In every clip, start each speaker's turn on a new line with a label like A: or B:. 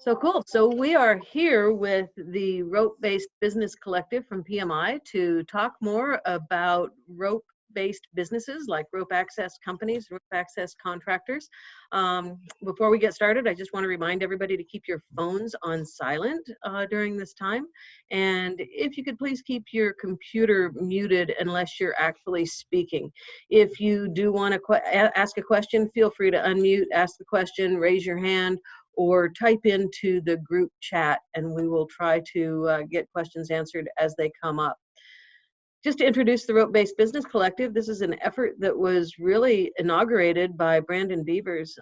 A: So cool. So we are here with the rope-based business collective from PMI to talk more about rope-based businesses like rope access companies, rope access contractors. Before we get started, I just want to remind everybody to keep your phones on silent during this time. And if you could please keep your computer muted unless you're actually speaking. If you do want to ask a question, feel free to unmute, ask the question, raise your hand, or type into the group chat, and we will try to get questions answered as they come up. Just to introduce the Rope-Based Business Collective, this is an effort that was really inaugurated by Brandon Beavers.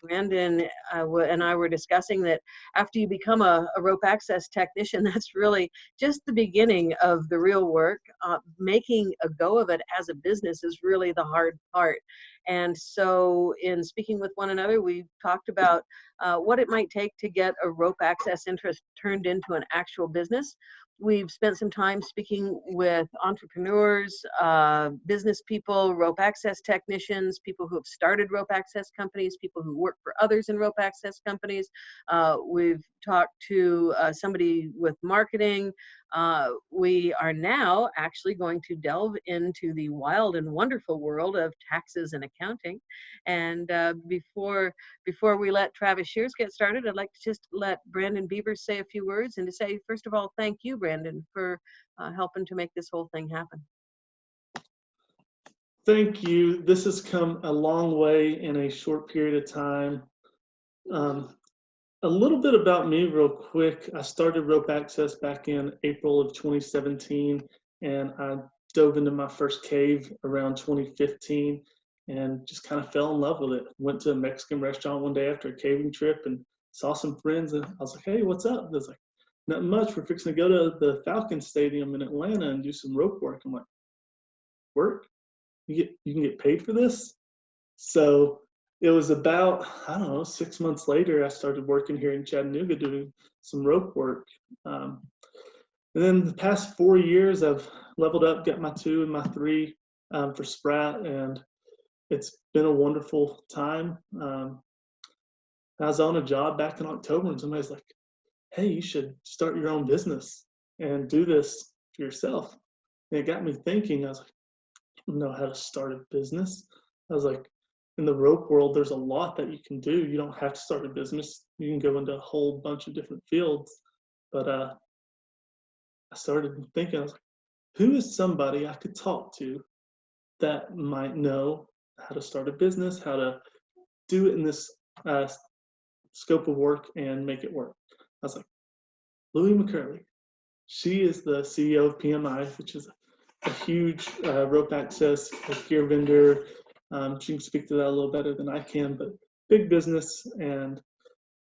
A: Brandon and I were discussing that after you become a rope access technician, that's really just the beginning of the real work. Making a go of it as a business is really the hard part. And so in speaking with one another, we talked about what it might take to get a rope access interest turned into an actual business. We've spent some time speaking with entrepreneurs, business people, rope access technicians, people who have started rope access companies, people who work for others in rope access companies. We've talked to somebody with marketing. We are now actually going to delve into the wild and wonderful world of taxes and accounting. And before we let Travis Shears get started, I'd like to just let Brandon Beavers say a few words and to say, first of all, thank you, Brandon, for helping to make this whole thing happen.
B: Thank you. This has come a long way in a short period of time. A little bit about me real quick. I started Rope Access back in April of 2017, and I dove into my first cave around 2015 and just kind of fell in love with it. Went to a Mexican restaurant one day after a caving trip and saw some friends, and I was like, hey, what's up? They was like, nothing much. We're fixing to go to the Falcon Stadium in Atlanta and do some rope work. I'm like, work? You can get paid for this? So it was about, I don't know, 6 months later, I started working here in Chattanooga doing some rope work. And then the past 4 years, I've leveled up, got my 2 and my 3 for Sprat, and it's been a wonderful time. I was on a job back in October, and somebody's like, hey, you should start your own business and do this for yourself. And it got me thinking. I was like, I don't know how to start a business. I was like, in the rope world, there's a lot that you can do. You don't have to start a business. You can go into a whole bunch of different fields. But I started thinking, I was like, who is somebody I could talk to that might know how to start a business, how to do it in this scope of work and make it work? I was like, Louie McCurley. She is the CEO of PMI, which is a huge rope access gear vendor. She can speak to that a little better than I can, but big business. And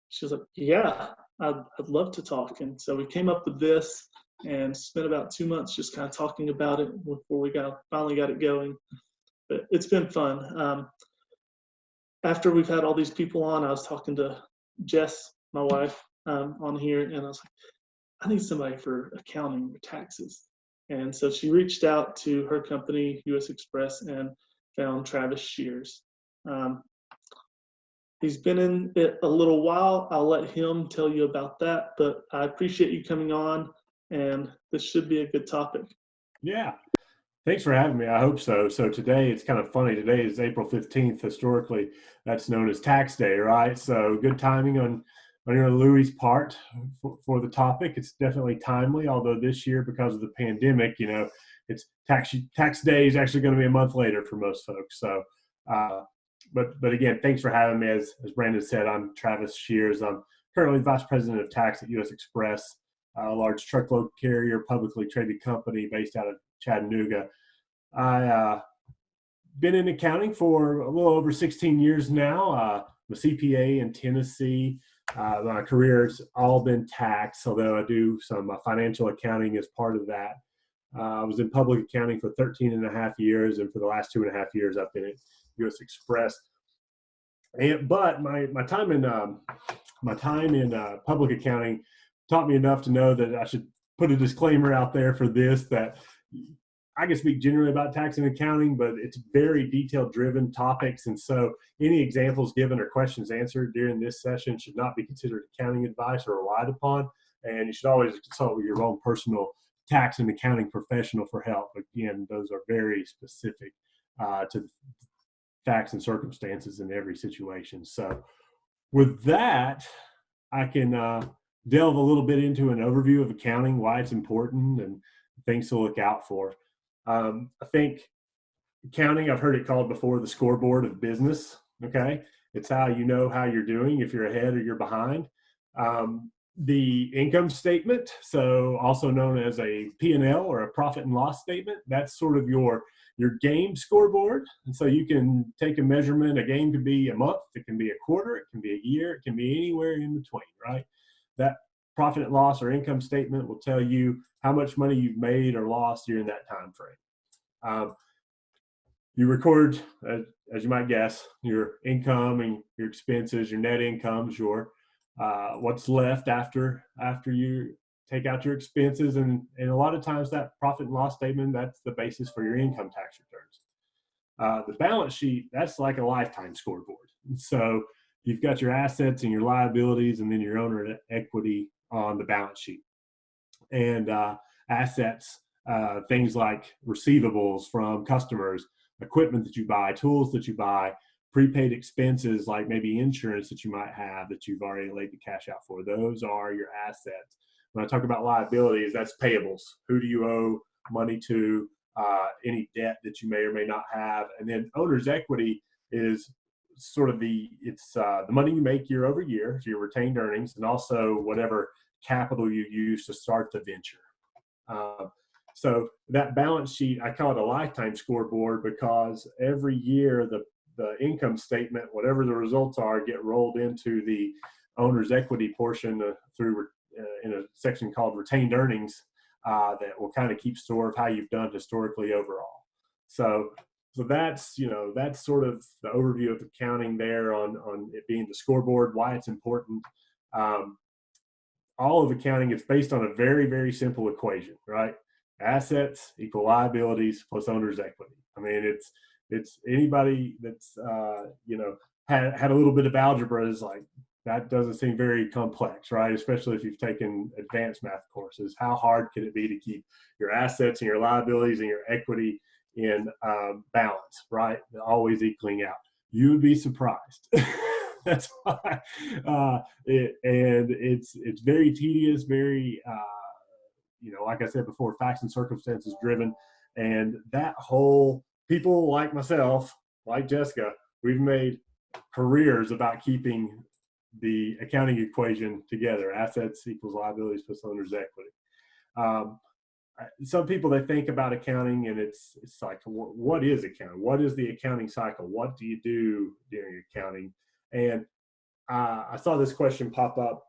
B: she was like, yeah, I'd love to talk. And so we came up with this and spent about 2 months just kind of talking about it before we finally got it going. But it's been fun. After we've had all these people on, I was talking to Jess, my wife, on here, and I was like, I need somebody for accounting or taxes. And so she reached out to her company, US Express, and found Travis Shears. He's been in it a little while. I'll let him tell you about that, but I appreciate you coming on, and this should be a good topic.
C: Yeah. Thanks for having me. I hope so. So today, it's kind of funny. Today is April 15th. Historically, that's known as tax day, right? So good timing on your Louie's part for the topic. It's definitely timely, although this year, because of the pandemic, it's tax day is actually going to be a month later for most folks. So, but again, thanks for having me. As Brandon said, I'm Travis Shears. I'm currently Vice President of Tax at US Express, a large truckload carrier, publicly traded company based out of Chattanooga. I been in accounting for a little over 16 years now. I'm a CPA in Tennessee. My career's all been tax, although I do some financial accounting as part of that. I was in public accounting for 13 and a half years, and for the last 2.5 years, I've been at US Express. But my time in public accounting taught me enough to know that I should put a disclaimer out there for this, that I can speak generally about tax and accounting, but it's very detail driven topics. And so any examples given or questions answered during this session should not be considered accounting advice or relied upon. And you should always consult with your own personal tax and accounting professional for help. Again, those are very specific to the facts and circumstances in every situation. So with that, I can delve a little bit into an overview of accounting, why it's important, and things to look out for. I think accounting, I've heard it called before the scoreboard of business. Okay. It's how you know how you're doing, if you're ahead or you're behind. The income statement, so also known as a P&L or a profit and loss statement, that's sort of your game scoreboard. And so you can take a measurement. A game could be a month, it can be a quarter, it can be a year, it can be anywhere in between, right? That profit and loss or income statement will tell you how much money you've made or lost during that time frame. You record, as you might guess, your income and your expenses, your net incomes, your what's left after you take out your expenses, and a lot of times that profit and loss statement, that's the basis for your income tax returns. The balance sheet, that's like a lifetime scoreboard. So you've got your assets and your liabilities, and then your owner equity on the balance sheet. And assets, things like receivables from customers, equipment that you buy, tools that you buy, prepaid expenses like maybe insurance that you might have that you've already laid the cash out for. Those are your assets. When I talk about liabilities, that's payables. Who do you owe money to? Any debt that you may or may not have. And then owner's equity is sort of the money you make year over year, so your retained earnings, and also whatever capital you use to start the venture. So that balance sheet, I call it a lifetime scoreboard, because every year the income statement, whatever the results are, get rolled into the owner's equity portion through in a section called retained earnings that will kind of keep store of how you've done historically overall. So that's sort of the overview of accounting there on it being the scoreboard, why it's important. All of accounting is based on a very, very simple equation, right? Assets equal liabilities plus owner's equity. I mean, it's anybody that's had a little bit of algebra is like, that doesn't seem very complex, right? Especially if you've taken advanced math courses. How hard can it be to keep your assets and your liabilities and your equity in balance, right? They're always equaling out. You would be surprised. That's why, it's very tedious, very, like I said before, facts and circumstances driven. And that whole, people like myself, like Jessica, we've made careers about keeping the accounting equation together. Assets equals liabilities plus owner's equity. Some people, they think about accounting and it's like, what is accounting? What is the accounting cycle? What do you do during accounting? And I saw this question pop up,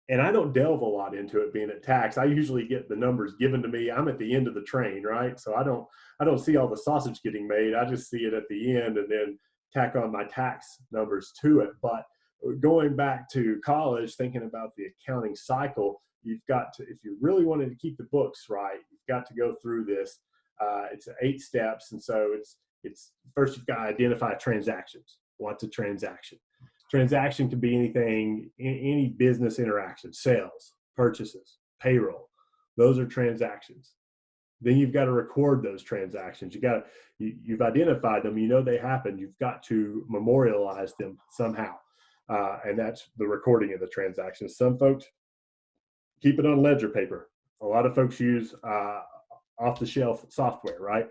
C: and I don't delve a lot into it being at tax. I usually get the numbers given to me. I'm at the end of the train, right? So I don't see all the sausage getting made. I just see it at the end and then tack on my tax numbers to it. But going back to college, thinking about the accounting cycle, you've got to, if you really wanted to keep the books right, you've got to go through this. It's 8 steps. And so it's first, you've got to identify transactions. What's a transaction? Transaction can be anything, any business interaction, sales, purchases, payroll. Those are transactions. Then you've got to record those transactions. You've identified them. You know they happened. You've got to memorialize them somehow, and that's the recording of the transactions. Some folks keep it on ledger paper. A lot of folks use off-the-shelf software, right?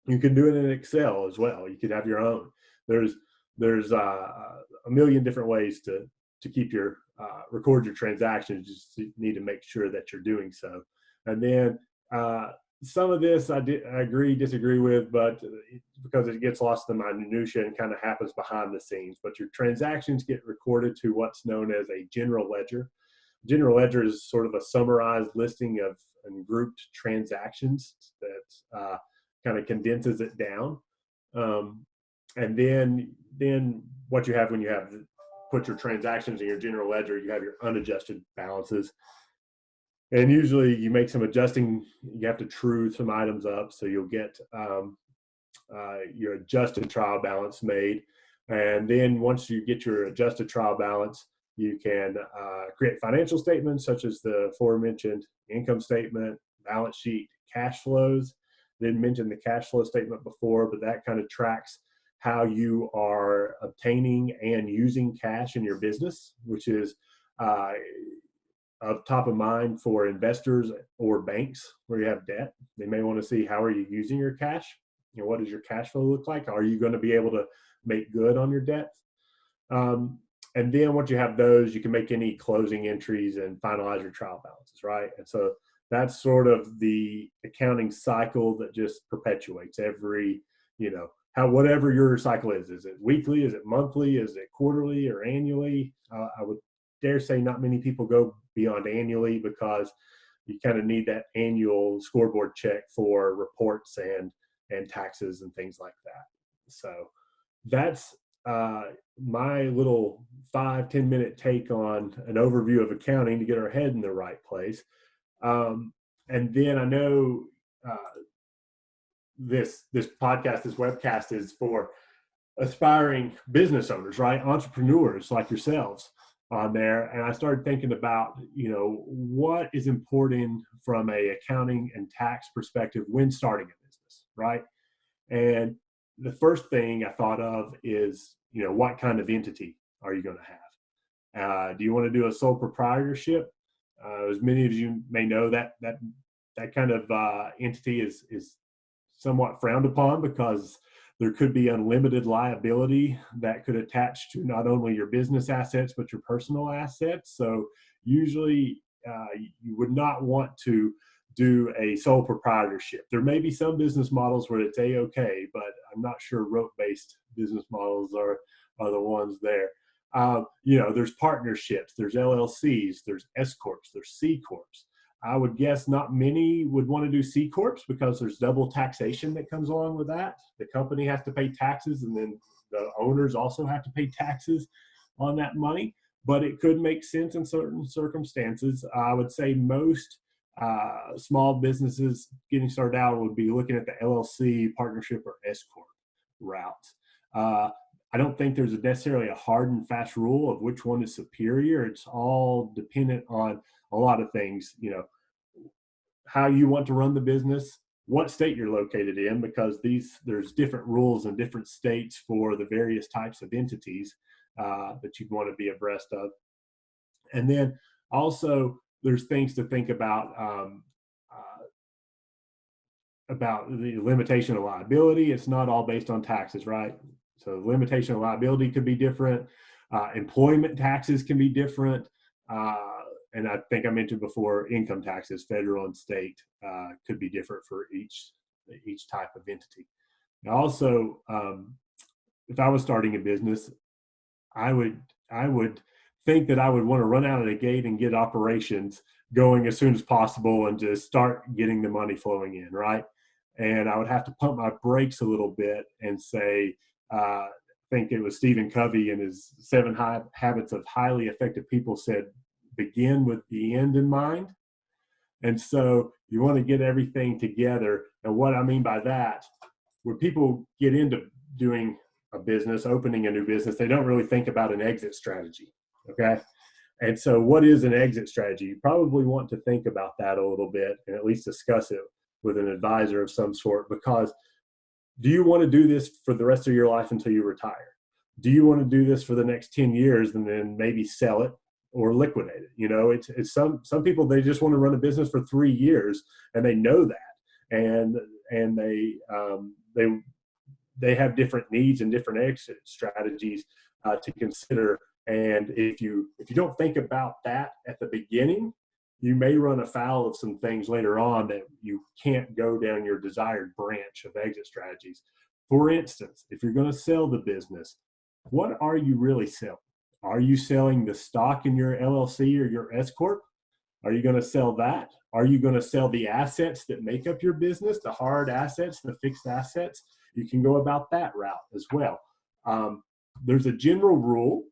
C: You can do it in Excel as well. You could have your own. There's a million different ways to keep your record your transactions. You just need to make sure that you're doing so. And then some of this I agree, disagree with, but because it gets lost in my minutia and kind of happens behind the scenes. But your transactions get recorded to what's known as a general ledger. General ledger is sort of a summarized listing of and grouped transactions that kind of condenses it down. And then what you have when you have put your transactions in your general ledger, you have your unadjusted balances. And usually you make some adjusting, you have to true some items up. So you'll get your adjusted trial balance made. And then once you get your adjusted trial balance, you can create financial statements such as the aforementioned income statement, balance sheet, cash flows. Didn't mention the cash flow statement before, but that kind of tracks how you are obtaining and using cash in your business, which is of top of mind for investors or banks where you have debt. They may want to see how are you using your cash. What does your cash flow look like? Are you going to be able to make good on your debt? And then once you have those, you can make any closing entries and finalize your trial balances, right? And so that's sort of the accounting cycle that just perpetuates every, whatever your cycle is. Is it weekly? Is it monthly? Is it quarterly or annually? I would dare say not many people go beyond annually because you kind of need that annual scoreboard check for reports and taxes and things like that. So that's my little 5-10 minute take on an overview of accounting to get our head in the right place. And then I know this podcast, this webcast is for aspiring business owners, right? Entrepreneurs like yourselves on there. And I started thinking about, what is important from a accounting and tax perspective when starting a business, right? And the first thing I thought of is, what kind of entity are you going to have? Do you want to do a sole proprietorship? As many of you may know, that kind of entity is somewhat frowned upon because there could be unlimited liability that could attach to not only your business assets, but your personal assets. So usually you would not want to do a sole proprietorship. There may be some business models where it's a-okay, but I'm not sure rope-based business models are the ones there. There's partnerships, there's LLCs, there's S-corps, there's C-corps. I would guess not many would want to do C-corps because there's double taxation that comes along with that. The company has to pay taxes, and then the owners also have to pay taxes on that money. But it could make sense in certain circumstances. I would say most small businesses getting started out would be looking at the LLC, partnership, or S-corp route. I don't think there's necessarily a hard and fast rule of which one is superior. It's all dependent on a lot of things, how you want to run the business, what state you're located in, because there's different rules in different states for the various types of entities that you'd want to be abreast of. And then also there's things to think about the limitation of liability. It's not all based on taxes, right? So limitation of liability could be different. Employment taxes can be different. And I think I mentioned before, income taxes, federal and state, could be different for each type of entity. And also, if I was starting a business, I would think that I would want to run out of the gate and get operations going as soon as possible and just start getting the money flowing in, right? And I would have to pump my brakes a little bit and say, I think it was Stephen Covey in his 7 Habits of Highly Effective People said, begin with the end in mind. And so you want to get everything together. And what I mean by that, when people get into doing a business, opening a new business, they don't really think about an exit strategy. Okay. And so what is an exit strategy? You probably want to think about that a little bit and at least discuss it with an advisor of some sort, because do you want to do this for the rest of your life until you retire? Do you want to do this for the next 10 years and then maybe sell it or liquidate it? It's some people, they just want to run a business for 3 years and they know that. And they have different needs and different exit strategies to consider. And if you don't think about that at the beginning, you may run afoul of some things later on that you can't go down your desired branch of exit strategies. For instance, if you're going to sell the business, what are you really selling? Are you selling the stock in your LLC or your S-corp? Are you going to sell that? Are you going to sell the assets that make up your business, the hard assets, the fixed assets? You can go about that route as well. There's a general rule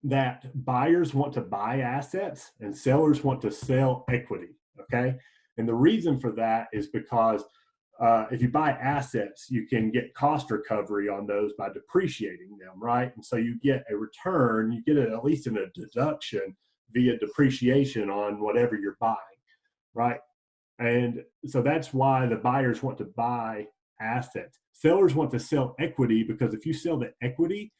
C: that buyers want to buy assets and sellers want to sell equity. Okay. And the reason for that is because if you buy assets, you can get cost recovery on those by depreciating them, right? And so you get a return, you get it at least in a deduction via depreciation on whatever you're buying, right? And so that's why the buyers want to buy assets. Sellers want to sell equity because if you sell the equity,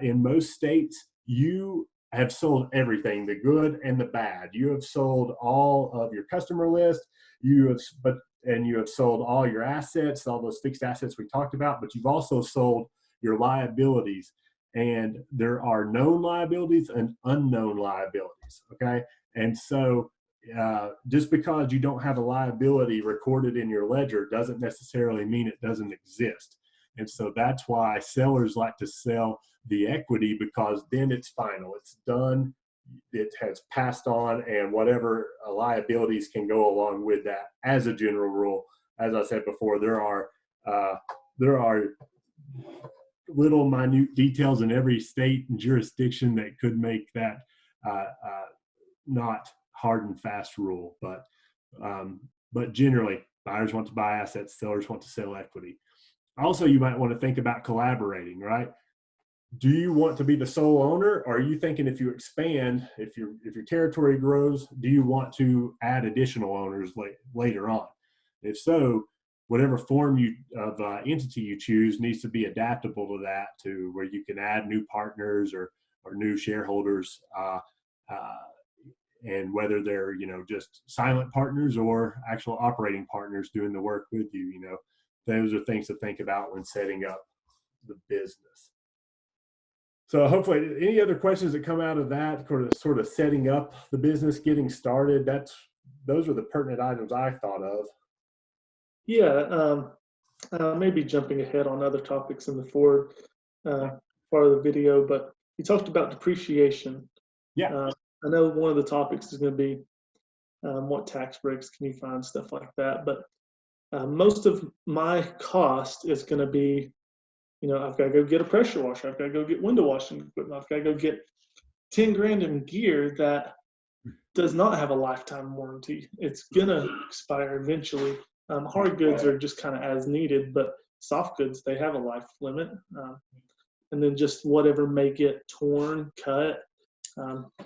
C: in most states, you have sold everything, the good and the bad. You have sold all of your customer list. You have sold all your assets, all those fixed assets we talked about, but you've also sold your liabilities. And there are known liabilities and unknown liabilities. Okay. And so just because you don't have a liability recorded in your ledger doesn't necessarily mean it doesn't exist. And so that's why sellers like to sell the equity, because then it's final, it's done, it has passed on, and whatever liabilities can go along with that. As a general rule, as I said before, there are little minute details in every state and jurisdiction that could make that not hard and fast rule, but generally buyers want to buy assets, sellers want to sell equity. Also, you might want to think about collaborating, right? Do you want to be the sole owner, or are you thinking if you expand, if your territory grows, do you want to add additional owners later on? If so, whatever form of entity you choose needs to be adaptable to that, to where you can add new partners or new shareholders, and whether they're just silent partners or actual operating partners doing the work with you. Those are things to think about when setting up the business. So hopefully, any other questions that come out of that, sort of setting up the business, getting started, those are the pertinent items I thought of.
B: Yeah, maybe jumping ahead on other topics in the forward part of the video, but you talked about depreciation.
C: Yeah.
B: I know one of the topics is going to be what tax breaks can you find, stuff like that. But most of my cost is going to be, I've got to go get a pressure washer. I've got to go get window washing equipment. I've got to go get 10 grand in gear that does not have a lifetime warranty. It's going to expire eventually. Hard goods are just kind of as needed, but soft goods, they have a life limit. And then just whatever may get torn, cut.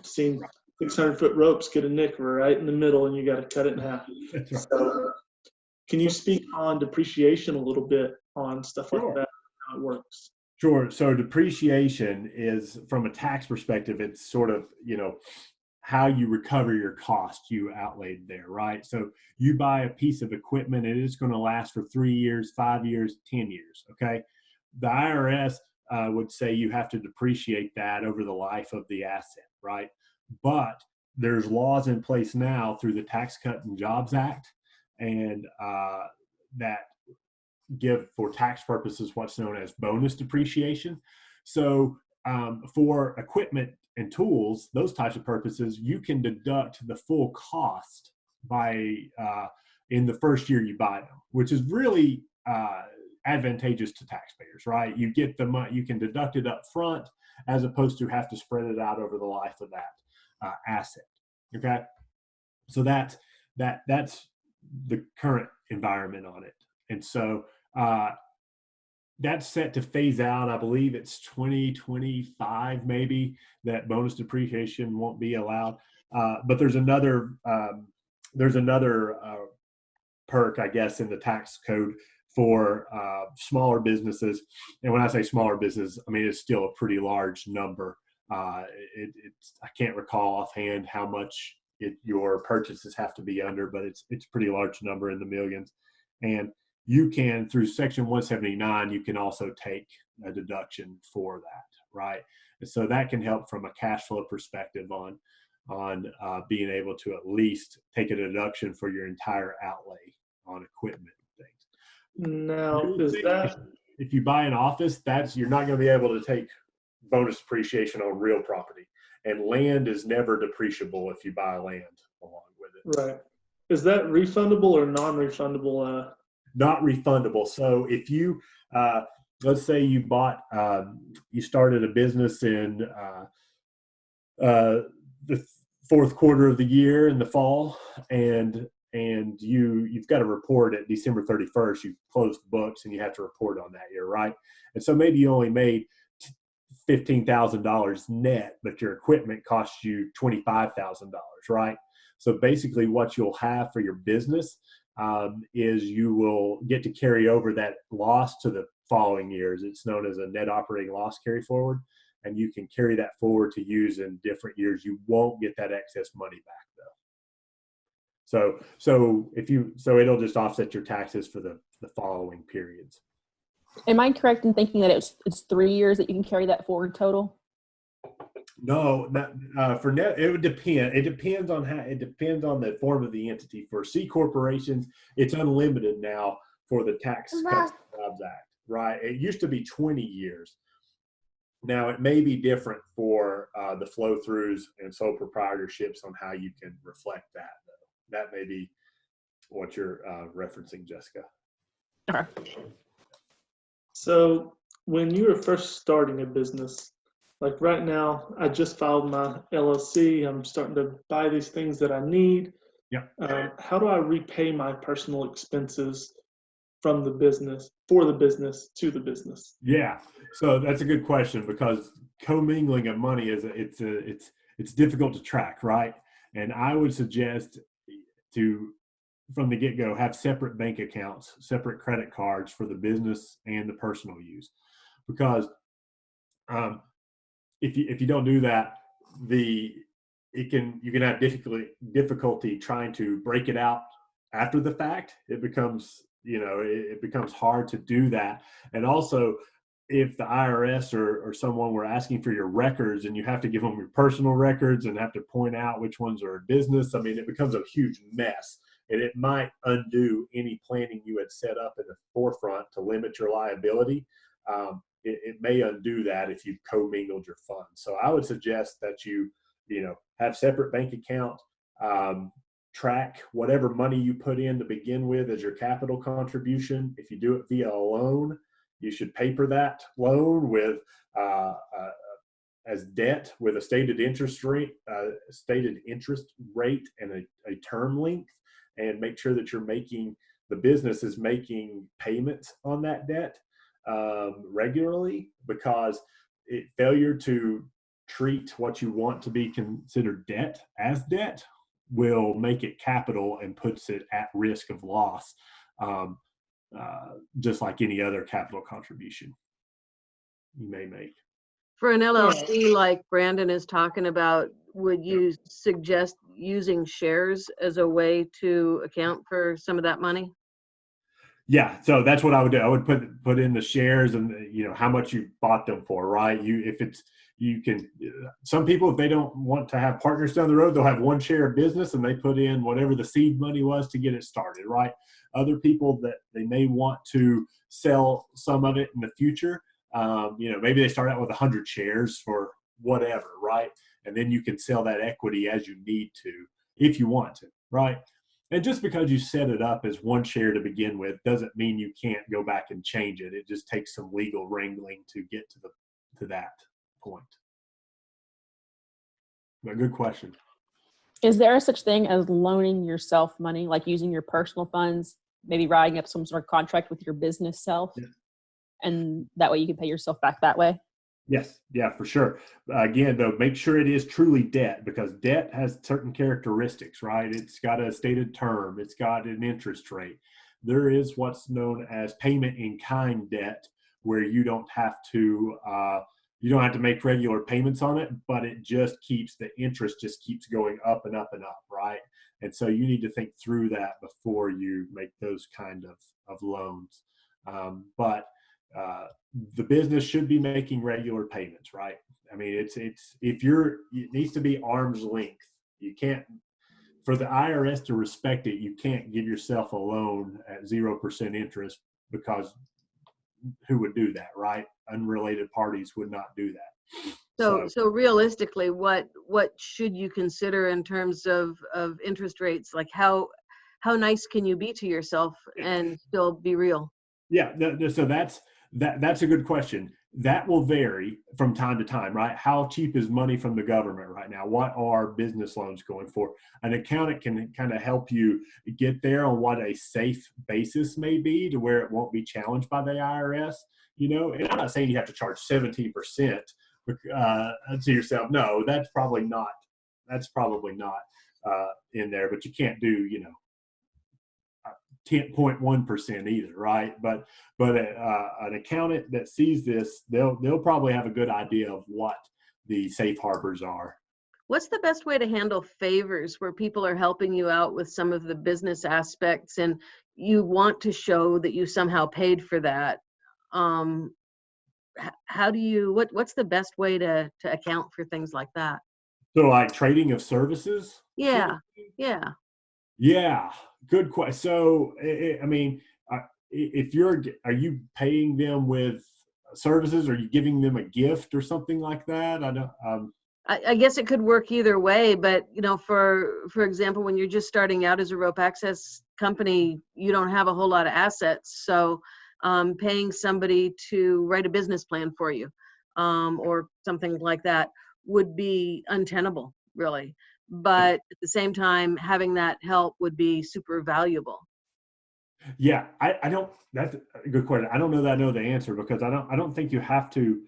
B: Seen 600-foot ropes get a nick right in the middle and you got to cut it in half.
C: That's right.
B: So, can you speak on depreciation a little bit on stuff like
C: Sure.
B: that, how it works?
C: Sure. So depreciation is, from a tax perspective, it's sort of, how you recover your cost you outlaid there, right? So you buy a piece of equipment and it's going to last for 3 years, 5 years, 10 years, okay? The IRS would say you have to depreciate that over the life of the asset, right? But there's laws in place now through the Tax Cut and Jobs Act, and that give, for tax purposes, what's known as bonus depreciation. So for equipment and tools, those types of purposes, you can deduct the full cost by in the first year you buy them, which is really advantageous to taxpayers, right? You get the money, you can deduct it up front as opposed to have to spread it out over the life of that asset. Okay, so that's the current environment on it, and so that's set to phase out. I believe it's 2025 maybe that bonus depreciation won't be allowed. But there's another perk, I guess, in the tax code for smaller businesses. And when I say smaller business, I mean it's still a pretty large number. I can't recall offhand how much your purchases have to be under, but it's a pretty large number in the millions. And you can, through Section 179, you can also take a deduction for that, right? And so that can help from a cash flow perspective on being able to at least take a deduction for your entire outlay on equipment and things.
B: Now, is that,
C: if you buy an office, you're not going to be able to take bonus depreciation on real property, and land is never depreciable if you buy land along with it.
B: right? Is that refundable or non-refundable?
C: Not refundable. So if you, let's say you started a business in the fourth quarter of the year in the fall, and you've got to report at December 31st. You've closed the books and you have to report on that year, right? And so maybe you only made $15,000 net, but your equipment costs you $25,000, right? So basically what you'll have for your business is you will get to carry over that loss to the following years. It's known as a net operating loss carry forward, and you can carry that forward to use in different years. You won't get that excess money back though. So it'll just offset your taxes for the following periods.
D: Am I correct in thinking that it's 3 years that you can carry that forward total?
C: No, not for net. It would depend. It depends on the form of the entity. For C corporations, it's unlimited now for the Tax Cuts and Jobs Act, right? It used to be 20 years. Now it may be different for the flow throughs and sole proprietorships on how you can reflect that. Though. That may be what you're referencing, Jessica.
D: Okay.
B: So when you were first starting a business, like right now, I just filed my LLC. I'm starting to buy these things that I need.
C: Yeah.
B: How do I repay my personal expenses from the business, for the business, to the business?
C: Yeah. So that's a good question, because commingling of money it's difficult to track, right? And I would suggest from the get-go, have separate bank accounts, separate credit cards for the business and the personal use, because if you don't do that, you can have difficulty trying to break it out after the fact. It becomes hard to do that. And also, if the IRS or someone were asking for your records and you have to give them your personal records and have to point out which ones are business, I mean, it becomes a huge mess. And it might undo any planning you had set up in the forefront to limit your liability. It may undo that if you've commingled your funds. So I would suggest that you have separate bank account, track whatever money you put in to begin with as your capital contribution. If you do it via a loan, you should paper that loan with as debt with a stated interest rate and a term length, and make sure that the business is making payments on that debt regularly, because failure to treat what you want to be considered debt as debt will make it capital and puts it at risk of loss, just like any other capital contribution you may make.
A: For an LLC like Brandon is talking about, would you suggest using shares as a way to account for some of that money?
C: Yeah, so that's what I would do. I would put in the shares and how much you bought them for, right? Some people, if they don't want to have partners down the road, they'll have one share of business and they put in whatever the seed money was to get it started, right? Other people that they may want to sell some of it in the future. Maybe they start out with 100 shares for whatever, right? And then you can sell that equity as you need to, if you want to, right? And just because you set it up as one share to begin with doesn't mean you can't go back and change it. It just takes some legal wrangling to get to that point. But good question.
D: Is there such thing as loaning yourself money, like using your personal funds, maybe writing up some sort of contract with your business self, and that way you can pay yourself back that way?
C: Yes, yeah, for sure. Again, though, make sure it is truly debt, because debt has certain characteristics, right? It's got a stated term. It's got an interest rate. There is what's known as payment in kind debt, where you don't have to make regular payments on it, but it just the interest just keeps going up and up and up, right? And so you need to think through that before you make those kind of loans. But the business should be making regular payments, right? I mean, it needs to be arm's length. You can't, for the IRS to respect it, you can't give yourself a loan at 0% interest, because who would do that, right? Unrelated parties would not do that.
A: So realistically, what should you consider in terms of interest rates? Like how nice can you be to yourself and still be real?
C: Yeah, so that's a good question. that will vary from time to time, right? How cheap is money from the government right now? What are business loans going for? An accountant can kind of help you get there on what a safe basis may be to where it won't be challenged by the IRS, and I'm not saying you have to charge 17% to yourself. No, that's probably not in there, but you can't do, 10.1% either, right? But an accountant that sees this, they'll probably have a good idea of what the safe harbors are.
A: What's the best way to handle favors where people are helping you out with some of the business aspects and you want to show that you somehow paid for that? How do you, what's the best way to account for things like that?
C: So like trading of services?
A: Yeah, yeah.
C: Yeah, good question. So, I mean, if are you paying them with services? Or are you giving them a gift or something like that? I don't.
A: I guess it could work either way, but for example, when you're just starting out as a rope access company, you don't have a whole lot of assets. So paying somebody to write a business plan for you or something like that would be untenable, really. But at the same time, having that help would be super valuable.
C: Yeah, I don't. That's a good question. I don't know that I know the answer because I don't think you have to.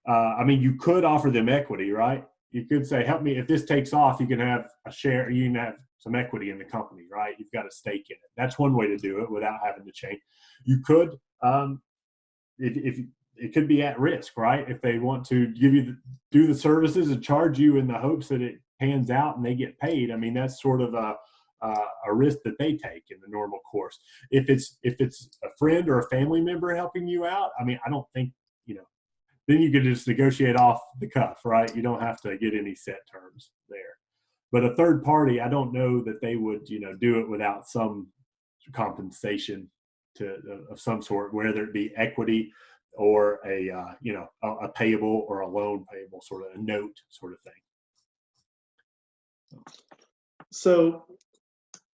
C: I mean, you could offer them equity, right? You could say, "Help me if this takes off. You can have a share. You can have some equity in the company, right? You've got a stake in it." That's one way to do it without having to change. You could, if it could be at risk, right? If they want to do the services and charge you in the hopes that it pans out and they get paid. I mean, that's sort of a risk that they take in the normal course. If it's a friend or a family member helping you out, I mean, I don't think, then you could just negotiate off the cuff, right? You don't have to get any set terms there. But a third party, I don't know that they would, do it without some compensation of some sort, whether it be equity or a payable or a loan payable, sort of a note sort of thing.
B: So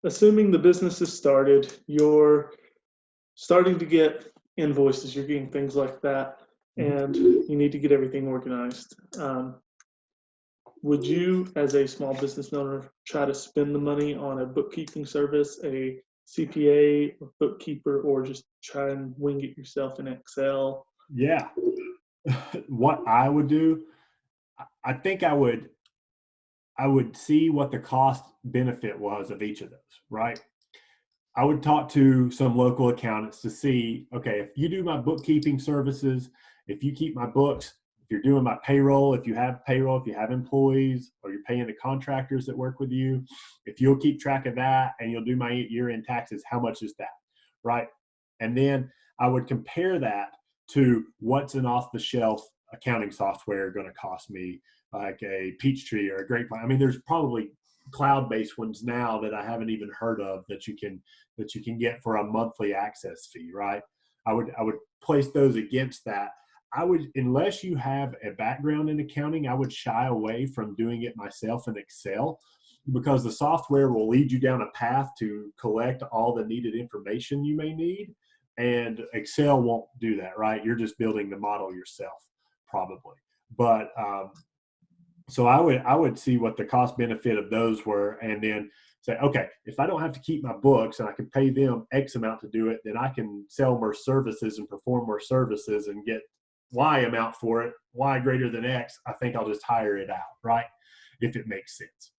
B: assuming the business is started, you're starting to get invoices, you're getting things like that, and you need to get everything organized. Would you, as a small business owner, try to spend the money on a bookkeeping service, a CPA, or bookkeeper, or just try and wing it yourself in Excel?
C: Yeah. What I would do, I think I would see what the cost benefit was of each of those, right? I would talk to some local accountants to see, okay, if you do my bookkeeping services, if you keep my books, if you're doing my payroll, if you have employees, or you're paying the contractors that work with you, if you'll keep track of that and you'll do my year-end taxes, how much is that, right? And then I would compare that to what's an off-the-shelf accounting software going to cost me, like a Peachtree or a Grapevine. I mean, there's probably cloud-based ones now that I haven't even heard of that you can get for a monthly access fee, right? I would place those against that. Unless you have a background in accounting, I would shy away from doing it myself in Excel, because the software will lead you down a path to collect all the needed information you may need, and Excel won't do that, right? You're just building the model yourself, probably. But so I would see what the cost benefit of those were, and then say, okay, if I don't have to keep my books and I can pay them X amount to do it, then I can sell more services and perform more services and get Y amount for it, Y greater than X. I think I'll just hire it out, right? If it makes sense.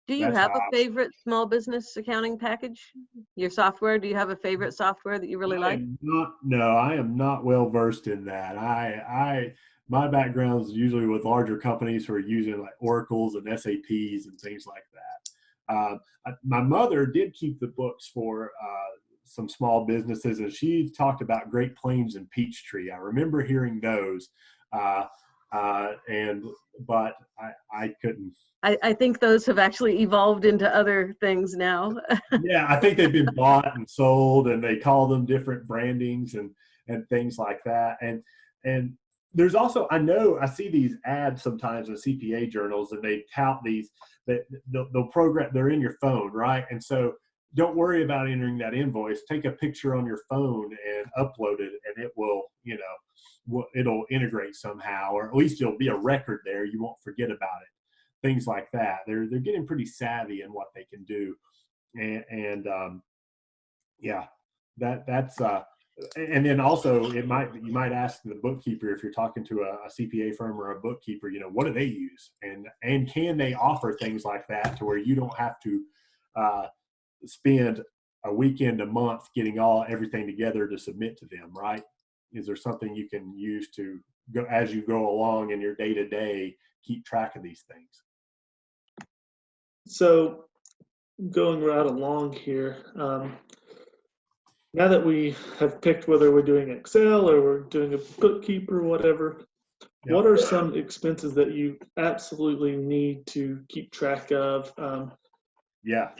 A: Do you have a favorite small business accounting package? Your software? Do you have a favorite software that you really like?
C: I am not well versed in that. My background is usually with larger companies who are using like Oracles and SAPs and things like that. My mother did keep the books for some small businesses, and she talked about Great Plains and Peachtree. I remember hearing those, but I couldn't.
A: I think those have actually evolved into other things now.
C: Yeah, I think they've been bought and sold, and they call them different brandings and things like that. And there's also, I see these ads sometimes in CPA journals, and they tout these that they'll program. They're in your phone, right? And so don't worry about entering that invoice. Take a picture on your phone and upload it, and it will, it'll integrate somehow, or at least it'll be a record there. You won't forget about it. Things like that. They're getting pretty savvy in what they can do, and yeah, that's and then also you might ask the bookkeeper, if you're talking to a CPA firm or a bookkeeper, what do they use, and can they offer things like that to where you don't have to spend a weekend, a month getting everything together to submit to them, right? Is there something you can use to go as you go along in your day-to-day, keep track of these things?
B: So going right along here, now that we have picked whether we're doing Excel or we're doing a bookkeeper or whatever,
C: Yeah.
B: what are some expenses that you absolutely need to keep track of?
C: Yeah.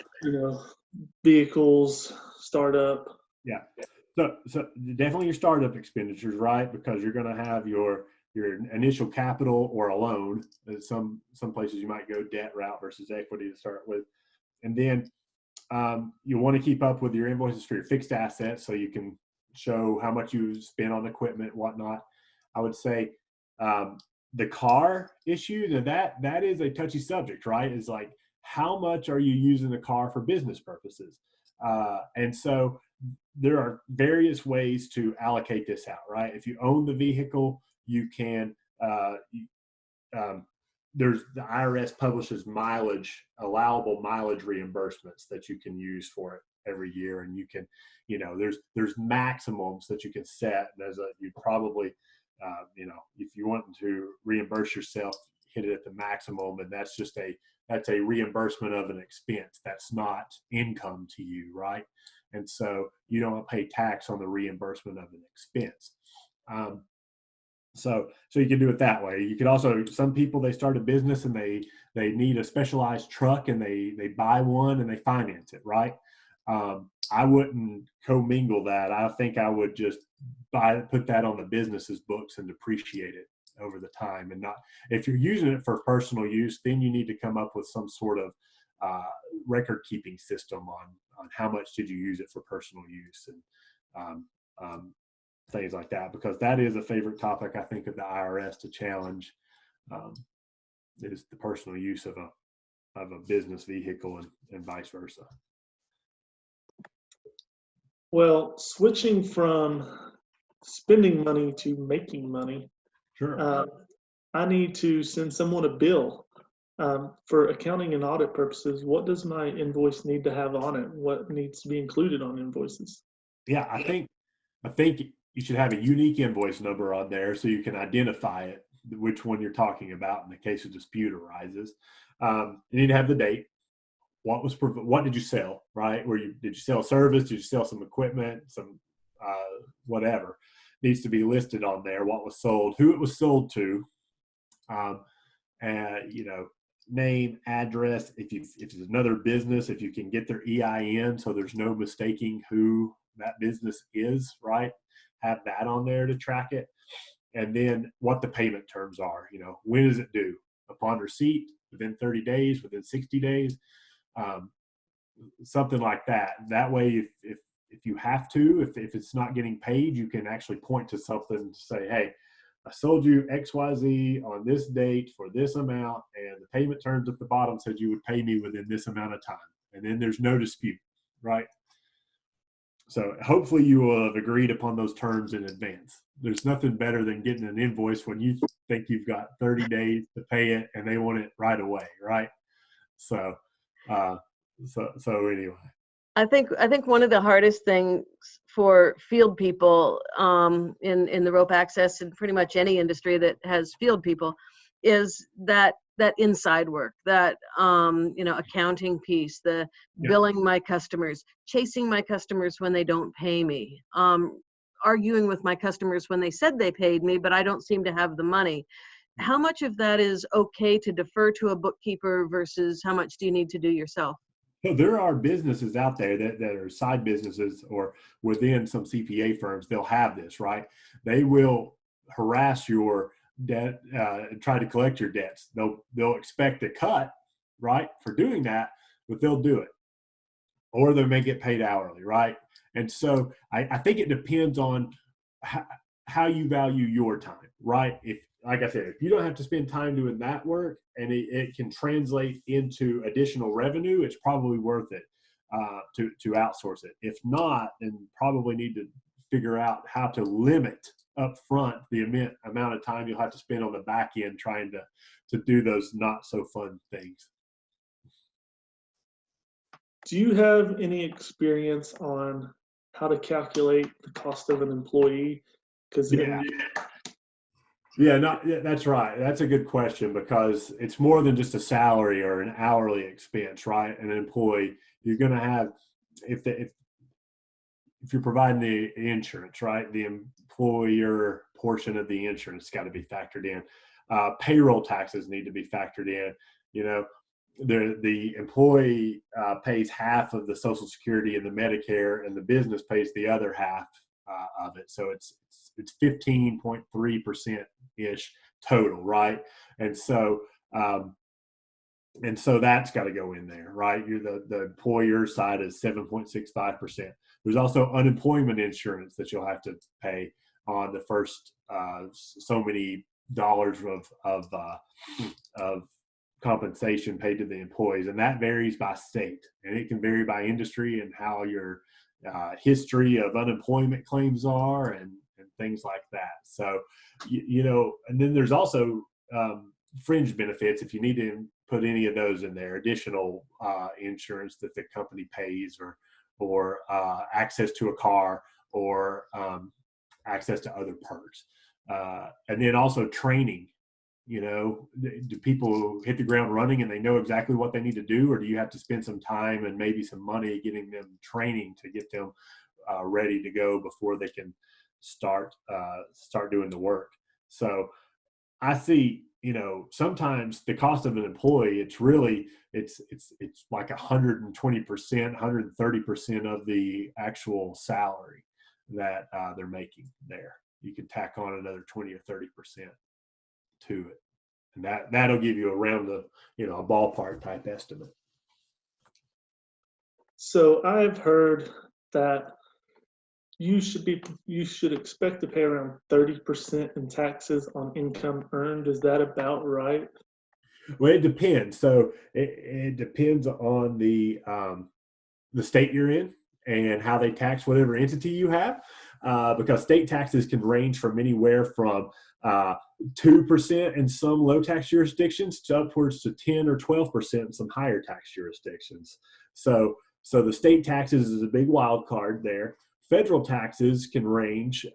B: Vehicles, startup.
C: Yeah. So definitely your startup expenditures, right? Because you're going to have your initial capital or a loan. Some places you might go debt route versus equity to start with. And then you want to keep up with your invoices for your fixed assets so you can show how much you spend on equipment, whatnot. I would say the car issue, that is a touchy subject, right? Is like, how much are you using the car for business purposes? And so there are various ways to allocate this out, right? If you own the vehicle, you can, there's the IRS publishes allowable mileage reimbursements that you can use for it every year. And you can, there's maximums that you can set. And you probably, if you want to reimburse yourself, hit it at the maximum. And that's a reimbursement of an expense. That's not income to you, right? And so you don't pay tax on the reimbursement of an expense. So you can do it that way. You could also, some people, they start a business and they need a specialized truck and they buy one and they finance it, right? I wouldn't commingle that. I think I would just put that on the business's books and depreciate it over the time. And not, if you're using it for personal use, then you need to come up with some sort of record keeping system on how much did you use it for personal use, and things like that, because that is a favorite topic, I think, of the IRS to challenge, is the personal use of a business vehicle and vice versa.
B: Well, switching from spending money to making money,
C: Sure.
B: I need to send someone a bill. For accounting and audit purposes, what does my invoice need to have on it? What needs to be included on invoices?
C: Yeah, I think you should have a unique invoice number on there so you can identify it, which one you're talking about in the case a dispute arises. You need to have the date. What did you sell, right? Did you sell a service? Did you sell some equipment? Some whatever needs to be listed on there. What was sold, who it was sold to, and name, address. If it's another business, if you can get their EIN, so there's no mistaking who that business is, right? Have that on there to track it. And then what the payment terms are. When is it due? Upon receipt, within 30 days, within 60 days, something like that. That way, if you have to, if it's not getting paid, you can actually point to something to say, hey, I sold you XYZ on this date for this amount, and the payment terms at the bottom said you would pay me within this amount of time. And then there's no dispute, right? So hopefully you will have agreed upon those terms in advance. There's nothing better than getting an invoice when you think you've got 30 days to pay it and they want it right away, right? So anyway.
A: I think one of the hardest things for field people in the rope access and pretty much any industry that has field people is that inside work, that accounting piece, the billing my customers, chasing my customers when they don't pay me, arguing with my customers when they said they paid me, but I don't seem to have the money. How much of that is okay to defer to a bookkeeper versus how much do you need to do yourself?
C: So there are businesses out there that are side businesses, or within some CPA firms, they'll have this, right? They will harass your debt and try to collect your debts. They'll expect a cut, right, for doing that, but they'll do it. or they may get paid hourly, right? And so I think it depends on how you value your time, right? If, like I said, if you don't have to spend time doing that work and it can translate into additional revenue, it's probably worth it to outsource it. If not, then probably need to figure out how to limit up front the amount of time you'll have to spend on the back end trying to do those not so fun things.
B: Do you have any experience on how to calculate the cost of an employee? Because
C: That's right. That's a good question, because it's more than just a salary or an hourly expense, right? An employee, you're going to have, if you're providing the insurance, right, the employer portion of the insurance got to be factored in. Payroll taxes need to be factored in. You know, the employee pays half of the Social Security and the Medicare, and the business pays the other half of it. So it's 15.3% ish total, right? And so that's got to go in there, right? You're the employer side is 7.65%. There's also unemployment insurance that you'll have to pay on the first so many dollars of compensation paid to the employees, and that varies by state, and it can vary by industry and how your history of unemployment claims are and things like that. So and then there's also fringe benefits if you need to put any of those in there, additional insurance that the company pays, or access to a car, or access to other perks, and then also training. Do people hit the ground running and they know exactly what they need to do, or do you have to spend some time and maybe some money getting them training to get them ready to go before they can start doing the work? So I see, sometimes the cost of an employee, it's like 120%, 130% of the actual salary that they're making there. You can tack on another 20 or 30% to it, and that'll give you around a ballpark type estimate.
B: So I've heard that you should expect to pay around 30% in taxes on income earned. Is that about right?
C: Well, it depends. So it depends on the state you're in and how they tax whatever entity you have, because state taxes can range from anywhere from 2% in some low tax jurisdictions to upwards to 10 or 12% in some higher tax jurisdictions. So the state taxes is a big wild card there. Federal taxes can range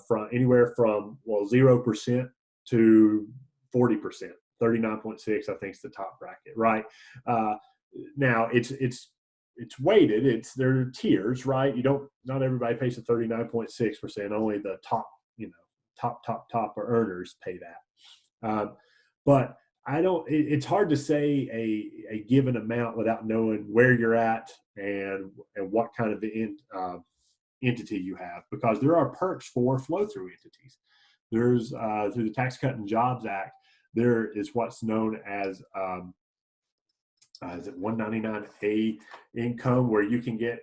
C: from anywhere from 0% to 40%. 39.6, I think, is the top bracket, right? Now it's weighted. There are tiers, right? Not everybody pays the 39.6%. Only the top earners pay that. But it's hard to say a given amount without knowing where you're at and what kind of entity you have, because there are perks for flow-through entities. There's through the Tax Cut and Jobs Act, there is what's known as is it 199A income, where you can get,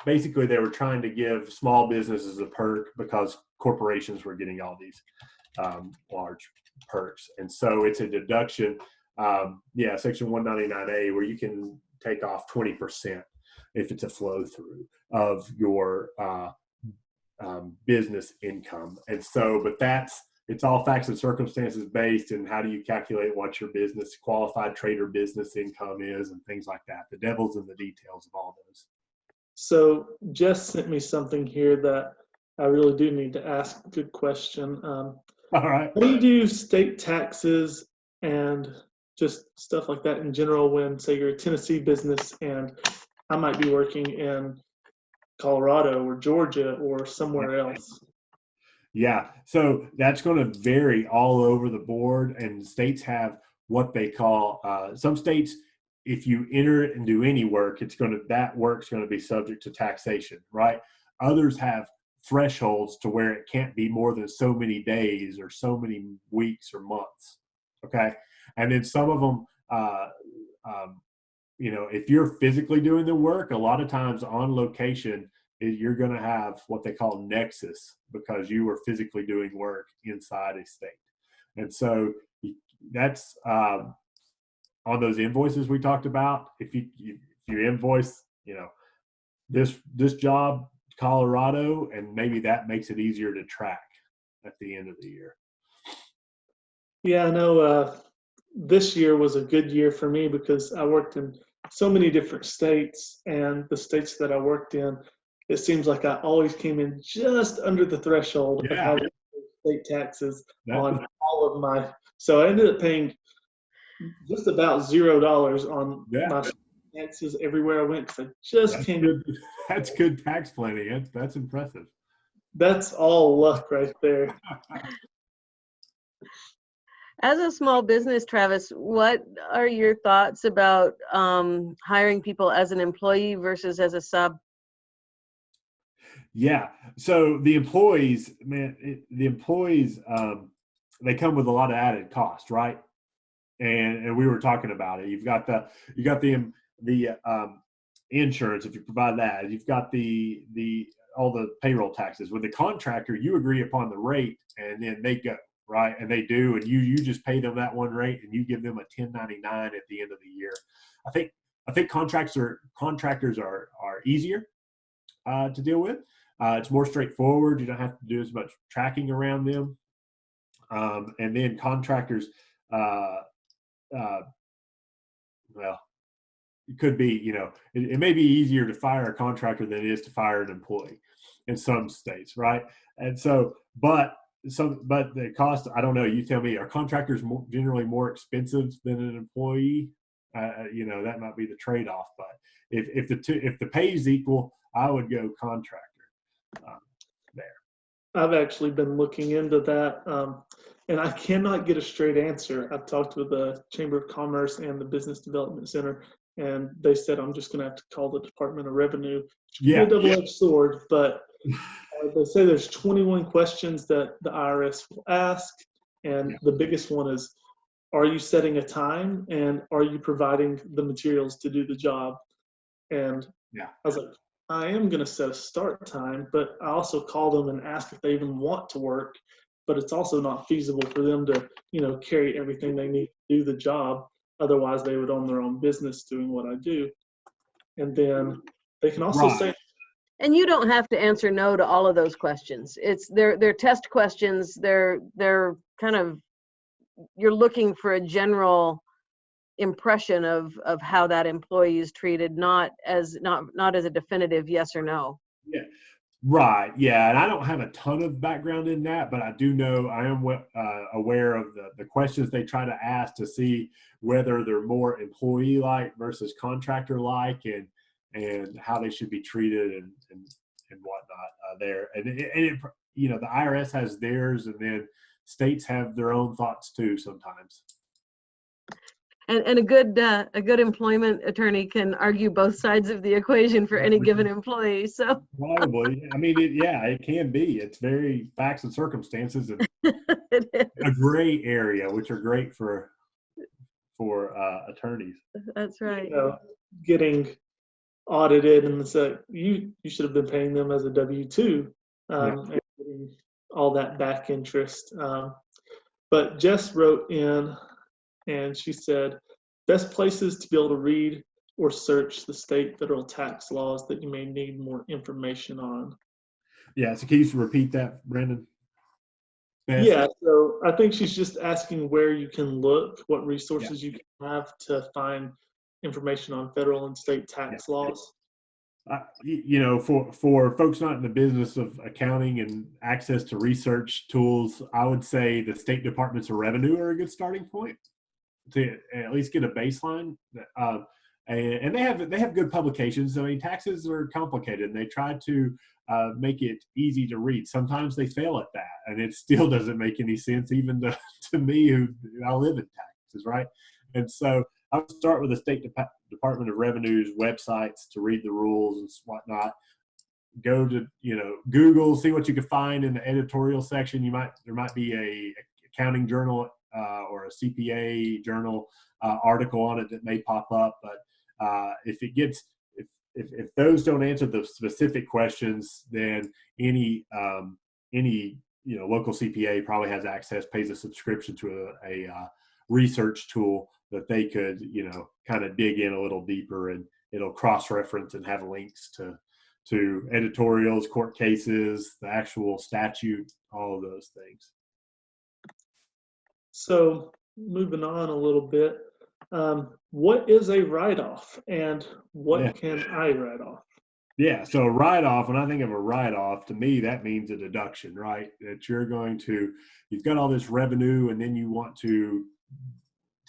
C: basically they were trying to give small businesses a perk because corporations were getting all these large perks. And so it's a deduction, section 199A, where you can take off 20% if it's a flow through of your business income. And so, but it's all facts and circumstances based, and how do you calculate what your business qualified trader business income is and things like that. The devil's in the details of all those.
B: So Jess sent me something here that I really do need to ask. Good question.
C: All right.
B: How do you do state taxes and just stuff like that in general when, say, you're a Tennessee business and I might be working in Colorado or Georgia or somewhere else?
C: Yeah, so that's going to vary all over the board, and states have what they call, some states, if you enter it and do any work, that work's going to be subject to taxation, right? Others have thresholds to where it can't be more than so many days or so many weeks or months, okay? And then some of them if you're physically doing the work, a lot of times on location, you're going to have what they call Nexus because you were physically doing work inside a state. And so that's on those invoices we talked about. If you invoice, this job, Colorado, and maybe that makes it easier to track at the end of the year.
B: Yeah, I know this year was a good year for me because I worked in so many different states, and the states that I worked in, it seems like I always came in just under the threshold of having to pay state taxes on all of my. So I ended up paying just about $0 on my taxes everywhere I went because I just came in.
C: That's good tax planning. That's impressive.
B: That's all luck right there.
A: As a small business, Travis, what are your thoughts about hiring people as an employee versus as a sub?
C: Yeah. So the employees, they come with a lot of added cost, right? And we were talking about it. You've got the insurance if you provide that. You've got all the payroll taxes. With the contractor, you agree upon the rate, and then they go. Right, and they do, and you just pay them that one rate, and you give them a 1099 at the end of the year. I think contractors are easier to deal with. It's more straightforward. You don't have to do as much tracking around them, and then contractors, well, it could be, it may be easier to fire a contractor than it is to fire an employee in some states, right? And so, but the cost, I don't know, you tell me, are contractors generally more expensive than an employee? That might be the trade-off, but if the pay is equal, I would go contractor there.
B: I've actually been looking into that, and I cannot get a straight answer. I've talked with the Chamber of Commerce and the Business Development Center, and they said I'm just going to have to call the Department of Revenue. Which could be a double-edged sword, but they say there's 21 questions that the IRS will ask, and the biggest one is, are you setting a time, and are you providing the materials to do the job? And I was like, I am going to set a start time, but I also call them and ask if they even want to work, but it's also not feasible for them to, carry everything they need to do the job. Otherwise, they would own their own business doing what I do. And then they can also say,
A: and you don't have to answer no to all of those questions. They're test questions. They're kind of, you're looking for a general impression of how that employee is treated, not as a definitive yes or no.
C: Yeah. Right. Yeah. And I don't have a ton of background in that, but I do know I am aware of the questions they try to ask to see whether they're more employee-like versus contractor-like, and how they should be treated and whatnot there. And the IRS has theirs, and then states have their own thoughts too sometimes.
A: And a good employment attorney can argue both sides of the equation for any given employee. So
C: probably, I mean, it can be. It's very facts and circumstances, and
A: it is
C: a gray area, which are great for attorneys.
A: That's right.
B: Getting audited, and so you should have been paying them as a W-2, and getting all that back interest. But Jess wrote in, and she said, best places to be able to read or search the state federal tax laws that you may need more information on.
C: Yeah, so can you repeat that, Brandon?
B: Yeah, so I think she's just asking where you can look, what resources you can have to find information on federal and state tax laws.
C: For folks not in the business of accounting and access to research tools, I would say the state departments of revenue are a good starting point to at least get a baseline. And they have good publications. I mean, taxes are complicated, and they try to make it easy to read. Sometimes they fail at that, and it still doesn't make any sense, even to me, who I live in taxes, right? And so I would start with the State Department of Revenue's websites to read the rules and whatnot. Go to Google, see what you can find in the editorial section. There might be a accounting journal or a CPA journal article on it that may pop up, but If it gets if those don't answer the specific questions, then any local CPA probably has access, pays a subscription to a research tool that they could kind of dig in a little deeper, and it'll cross-reference and have links to editorials, court cases, the actual statute, all of those things.
B: So moving on a little bit, what is a write-off and what can I write off?
C: Yeah, so a write-off, when I think of a write-off, to me, that means a deduction, right? That you've got all this revenue and then you want to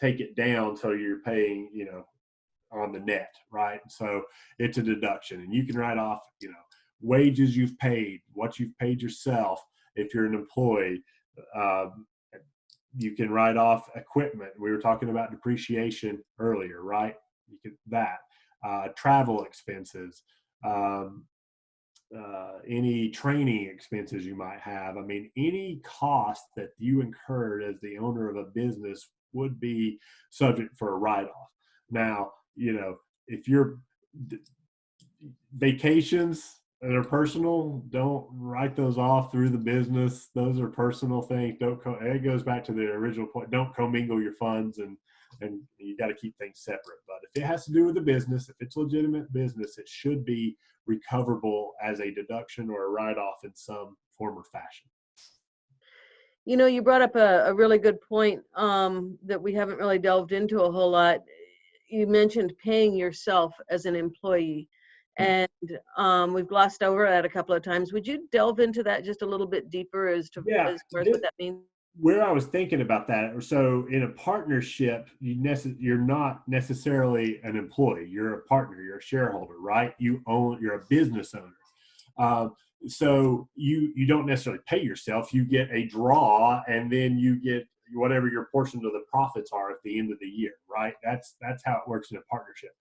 C: take it down so you're paying, on the net, right? So it's a deduction, and you can write off, wages you've paid, what you've paid yourself. If you're an employee, you can write off equipment. We were talking about depreciation earlier, right? You can travel expenses, any training expenses you might have. I mean, any cost that you incurred as the owner of a business would be subject for a write-off. Now, if you're vacations that are personal, don't write those off through the business. Those are personal things. It goes back to the original point. Don't commingle your funds, and you got to keep things separate. But if it has to do with the business, if it's legitimate business, it should be recoverable as a deduction or a write-off in some form or fashion.
A: You brought up a really good point that we haven't really delved into a whole lot. You mentioned paying yourself as an employee, and we've glossed over that a couple of times. Would you delve into that just a little bit deeper as far as what that means?
C: Where I was thinking about that, so in a partnership, you're not necessarily an employee. You're a partner. You're a shareholder, right? You're a business owner. So you don't necessarily pay yourself. You get a draw, and then you get whatever your portion of the profits are at the end of the year, right? That's how it works in a partnership.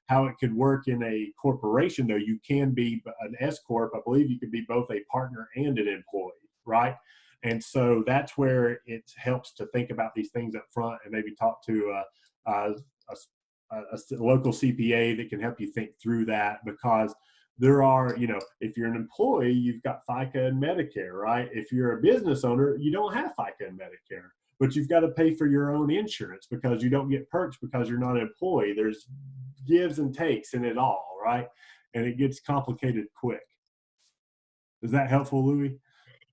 C: How it could work in a corporation, though, you can be an S corp. I believe you could be both a partner and an employee, right? And so that's where it helps to think about these things up front, and maybe talk to a local CPA that can help you think through that, because there are, if you're an employee, you've got FICA and Medicare, right? If you're a business owner, you don't have FICA and Medicare, but you've got to pay for your own insurance because you don't get perks because you're not an employee. There's gives and takes in it all, right? And it gets complicated quick. Is that helpful, Louis?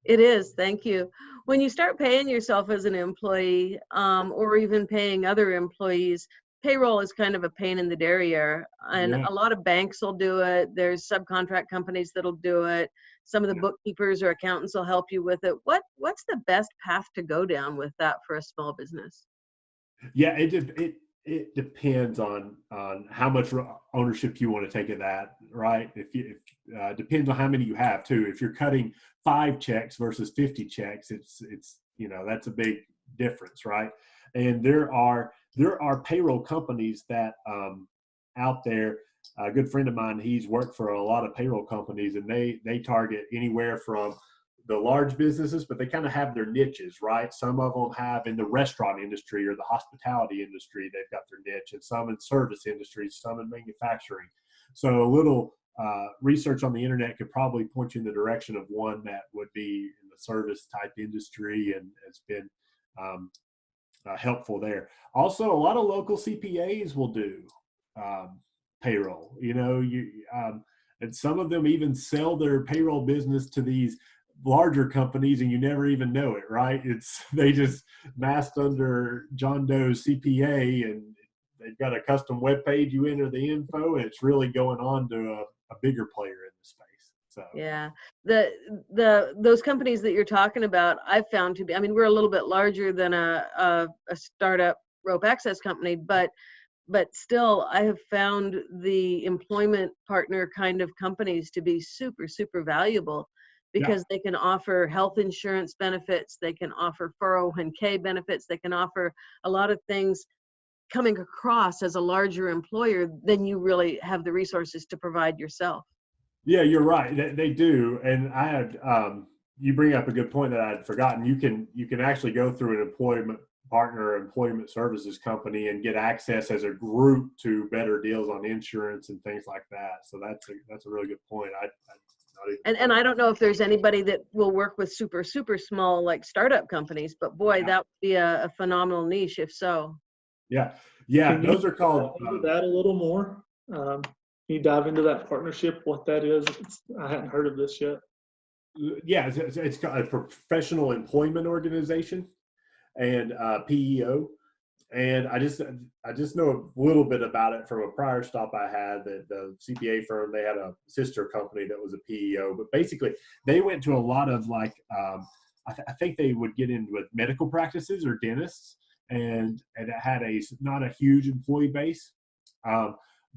A: It is. Thank you. When you start paying yourself as an employee, or even paying other employees, payroll is kind of a pain in the derriere, and a lot of banks will do it. There's subcontract companies that'll do it. Some of the bookkeepers or accountants will help you with it. What's the best path to go down with that for a small business?
C: Yeah, it depends on how much ownership you want to take of that, right? If depends on how many you have too. If you're cutting 5 checks versus 50 checks, it's that's a big difference, right? And there are payroll companies that out there. A good friend of mine, he's worked for a lot of payroll companies, and they target anywhere from the large businesses, but they kind of have their niches, right? Some of them have in the restaurant industry or the hospitality industry, they've got their niche, and some in service industries, some in manufacturing. So a little research on the internet could probably point you in the direction of one that would be in the service type industry, and it's been helpful there. Also, a lot of local CPAs will do payroll, and some of them even sell their payroll business to these larger companies, and you never even know it, right? They just masked under John Doe's CPA, and they've got a custom web page. You enter the info, and it's really going on to a bigger player in the space. So
A: yeah, those companies that you're talking about, I've found to be. I mean, we're a little bit larger than a startup rope access company, but still, I have found the employment partner kind of companies to be super, super valuable, because they can offer health insurance benefits, they can offer 401k benefits, they can offer a lot of things coming across as a larger employer than you really have the resources to provide yourself.
C: Yeah, you're right. They do. And you bring up a good point that I had forgotten. You can actually go through an employment partner employment services company and get access as a group to better deals on insurance and things like that. So that's a really good point.
A: And I don't know if there's anybody that will work with super small like startup companies, but boy,
C: Yeah.
A: that would be a phenomenal niche if so.
C: Yeah,
B: Can
C: those
B: you
C: are called.
B: dive into that a little more? Can you dive into that partnership? What that is? I hadn't heard of this yet.
C: Yeah, it's got a professional employment organization and PEO. And I just know a little bit about it from a prior stop I had. That the CPA firm, they had a sister company that was a PEO, but basically they went to a lot of like I think they would get in with medical practices or dentists, and it had not a huge employee base.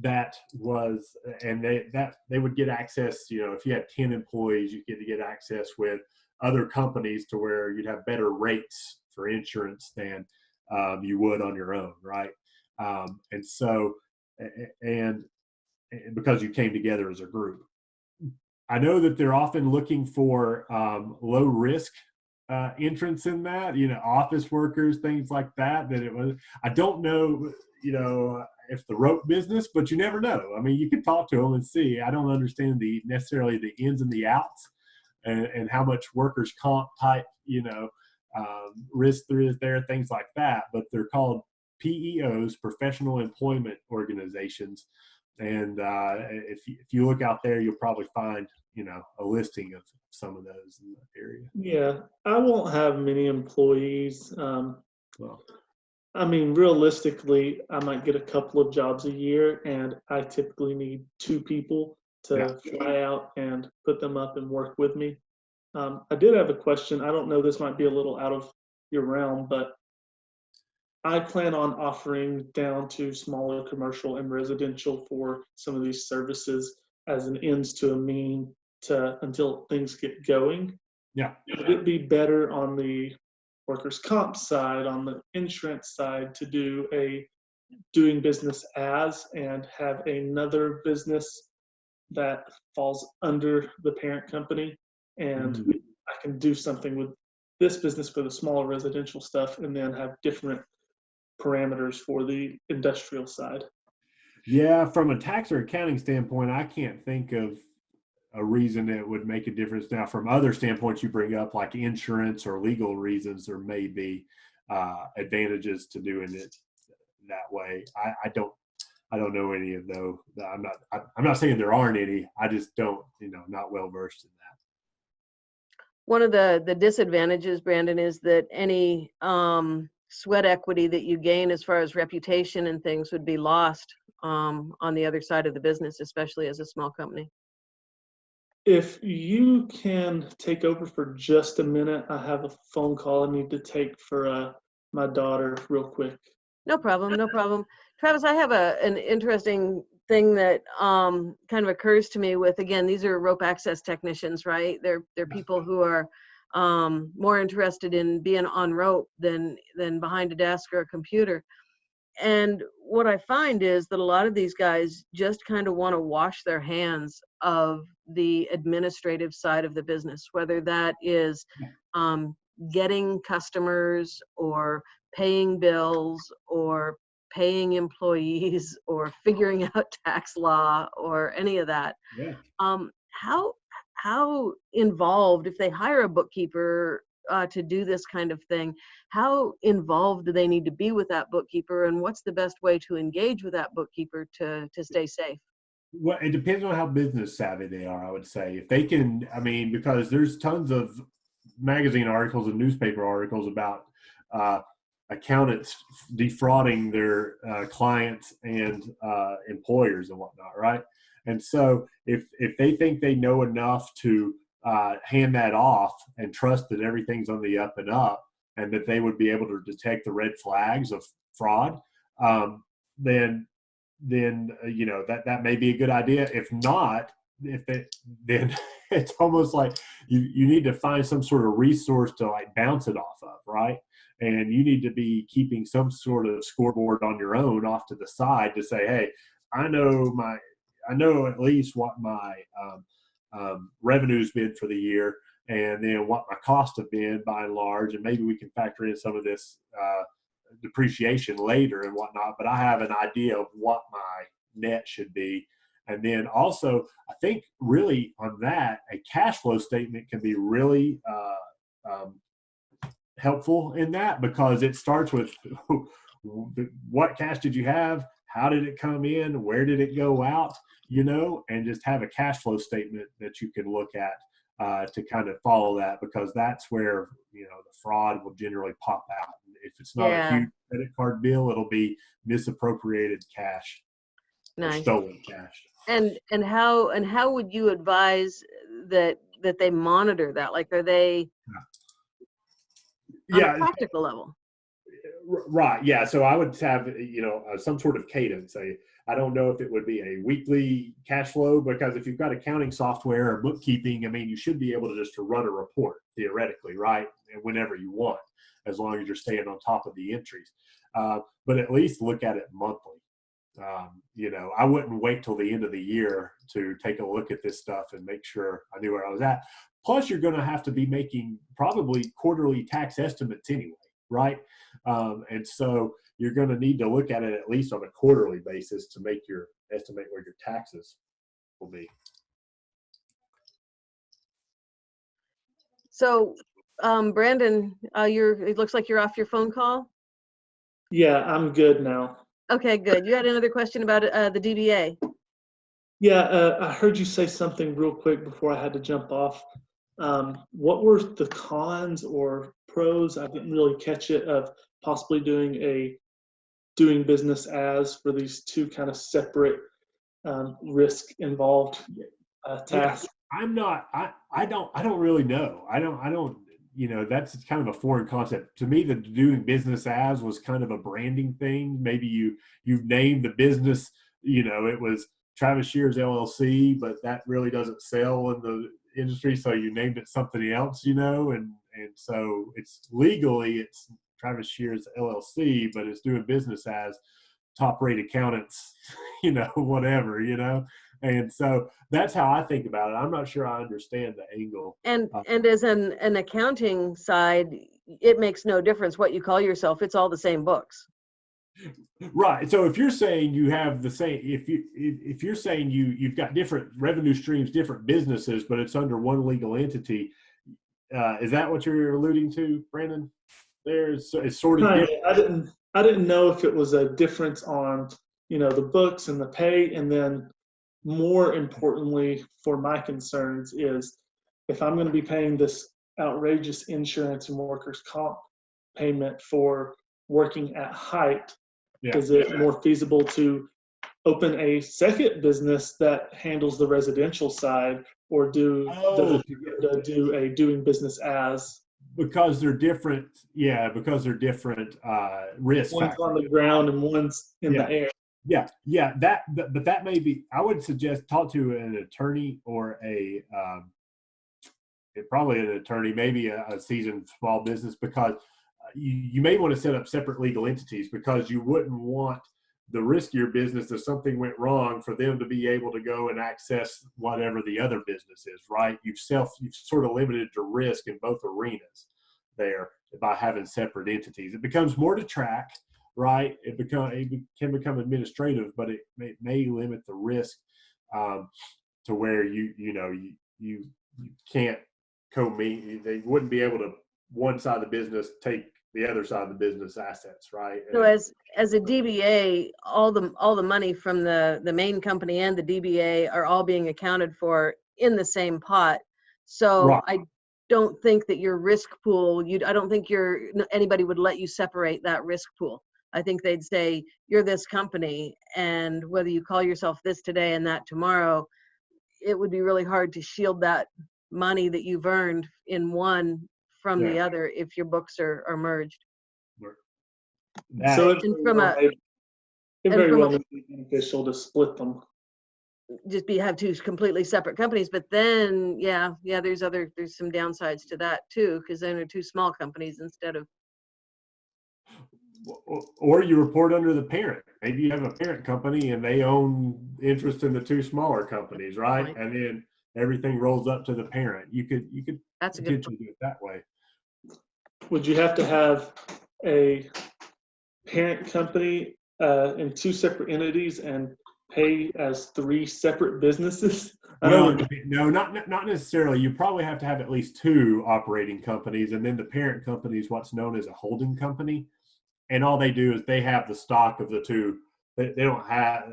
C: That was, and they would get access. If you had 10 employees, you get access with other companies to where you'd have better rates for insurance than you would on your own, right? And so, and because you came together as a group. I know that they're often looking for low risk entrants in that, office workers, things like that. I don't know, if the rope business, but you never know. I mean, you could talk to them and see. I don't understand necessarily the ins and the outs and how much workers comp type, risk there is there, things like that. But they're called PEOs, professional employment organizations. And if you look out there, you'll probably find, a listing of some of those in the area.
B: Yeah, I won't have many employees.
C: Well,
B: I mean, realistically, I might get a couple of jobs a year, and I typically need 2 people to fly out and put them up and work with me. I did have a question. I don't know, this might be a little out of your realm, but I plan on offering down to smaller commercial and residential for some of these services as an ends to a mean until things get going.
C: yeah.
B: Would it be better on the workers' comp side, on the insurance side, to do a doing business as and have another business that falls under the parent company, and I can do something with this business for the smaller residential stuff and then have different parameters for the industrial side?
C: Yeah, from a tax or accounting standpoint, I can't think of a reason that would make a difference. Now, from other standpoints you bring up, like insurance or legal reasons, there may be advantages to doing it that way. I don't know any of those. I'm not saying there aren't any. I just don't, not well versed in that.
A: One of the disadvantages, Brandon, is that any sweat equity that you gain as far as reputation and things would be lost on the other side of the business, especially as a small company.
B: If you can take over for just a minute, I have a phone call I need to take for my daughter real quick.
A: No problem, no problem. Travis, I have an interesting thing that kind of occurs to me with, again, these are rope access technicians, right? They're people who are more interested in being on rope than behind a desk or a computer. And what I find is that a lot of these guys just kind of want to wash their hands of the administrative side of the business, whether that is getting customers or paying bills or paying employees or figuring out tax law or any of that.
C: Yeah.
A: How involved, if they hire a bookkeeper to do this kind of thing, how involved do they need to be with that bookkeeper, and what's the best way to engage with that bookkeeper to stay safe?
C: Well, it depends on how business savvy they are, I would say. If they can, because there's tons of magazine articles and newspaper articles about accountants defrauding their clients and employers and whatnot, right? And so if they think they know enough to hand that off and trust that everything's on the up and up and that they would be able to detect the red flags of fraud, then that may be a good idea. If not, then it's almost like you need to find some sort of resource to like bounce it off of, right? And you need to be keeping some sort of scoreboard on your own off to the side to say, hey, I know at least what my revenue's been for the year, and then what my costs have been by and large, and maybe we can factor in some of this depreciation later and whatnot, but I have an idea of what my net should be. And then also, I think really on that, a cash flow statement can be really helpful in that, because it starts with what cash did you have? How did it come in? Where did it go out? And just have a cash flow statement that you can look at to kind of follow that, because that's where, the fraud will generally pop out. If it's not a huge credit card bill, it'll be misappropriated cash or
A: Nice.
C: stolen cash.
A: And how would you advise that they monitor that? Like, are they on a practical level?
C: Right. Yeah. So I would have, some sort of cadence. I don't know if it would be a weekly cash flow, because if you've got accounting software or bookkeeping, I mean, you should be able to just run a report theoretically, right? And whenever you want, as long as you're staying on top of the entries. But at least look at it monthly. I wouldn't wait till the end of the year to take a look at this stuff and make sure I knew where I was at. Plus, you're going to have to be making probably quarterly tax estimates anyway, right? And so you're going to need to look at it at least on a quarterly basis to make your estimate where your taxes will be.
A: So, Brandon, it looks like you're off your phone call.
B: Yeah, I'm good now.
A: Okay, good. You had another question about the DBA.
B: Yeah, I heard you say something real quick before I had to jump off. What were the cons or pros? I didn't really catch it, of possibly doing business as for these two kind of separate risk involved tasks.
C: I don't really know. I don't, that's kind of a foreign concept to me. The doing business as was kind of a branding thing. Maybe you've named the business, it was Travis Shears LLC, but that really doesn't sell in the industry. So you named it something else, and so it's legally it's Travis Shears LLC, but it's doing business as Top Rate Accountants, whatever, And so that's how I think about it. I'm not sure I understand the angle.
A: And as an accounting side, it makes no difference what you call yourself. It's all the same books.
C: Right. So if you're saying you have the same, if you're saying you've got different revenue streams, different businesses, but it's under one legal entity, is that what you're alluding to, Brandon? It's sort of different.
B: I didn't know if it was a difference on the books and the pay, and then more importantly for my concerns is if I'm going to be paying this outrageous insurance and workers' comp payment for working at height. Yeah. Is it more feasible to open a second business that handles the residential side, or do a doing business as?
C: Because they're different. Yeah, because they're different risk
B: one's
C: factors.
B: On the ground and one's in the air.
C: Yeah. But that may be. I would suggest talk to an attorney or probably an attorney, maybe a seasoned small business, because you may want to set up separate legal entities, because you wouldn't want the riskier business, if something went wrong, for them to be able to go and access whatever the other business is, right? You've sort of limited your risk in both arenas there by having separate entities. It becomes more to track, right? It can become administrative, but it may limit the risk to where you can't they wouldn't be able to, one side of the business take the other side of the business assets, right?
A: So as a DBA, all the money from the main company and the DBA are all being accounted for in the same pot. So right. I don't think that your risk pool, I don't think anybody would let you separate that risk pool. I think they'd say, you're this company, and whether you call yourself this today and that tomorrow, it would be really hard to shield that money that you've earned in one from the other if your books are merged.
B: So it very well may be beneficial to split them.
A: Just have two completely separate companies, but then there's some downsides to that too, because then they're two small companies instead of.
C: Or you report under the parent. Maybe you have a parent company and they own interest in the two smaller companies, right? Right. And then everything rolls up to the parent. You could
A: That's potentially
C: do it that way.
B: Would you have to have a parent company in 2 separate entities and pay as 3 separate businesses? I know
C: Well, no, not necessarily. You probably have to have at least 2 operating companies, and then the parent company is what's known as a holding company. And all they do is they have the stock of the 2. They don't have,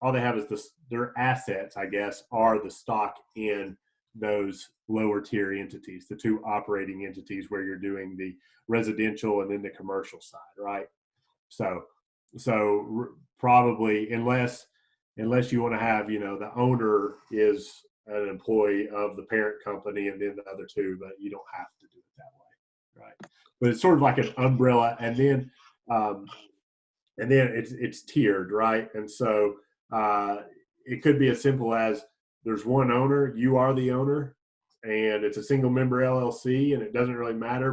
C: all they have is their assets, I guess, are the stock in those lower tier entities, the 2 operating entities where you're doing the residential and then the commercial side, right? So, probably unless you want to have, the owner is an employee of the parent company and then the other 2, but you don't have to do it that way, right? But it's sort of like an umbrella, and then it's tiered, right? And so it could be as simple as there's one owner, you are the owner, and it's a single member LLC, and it doesn't really matter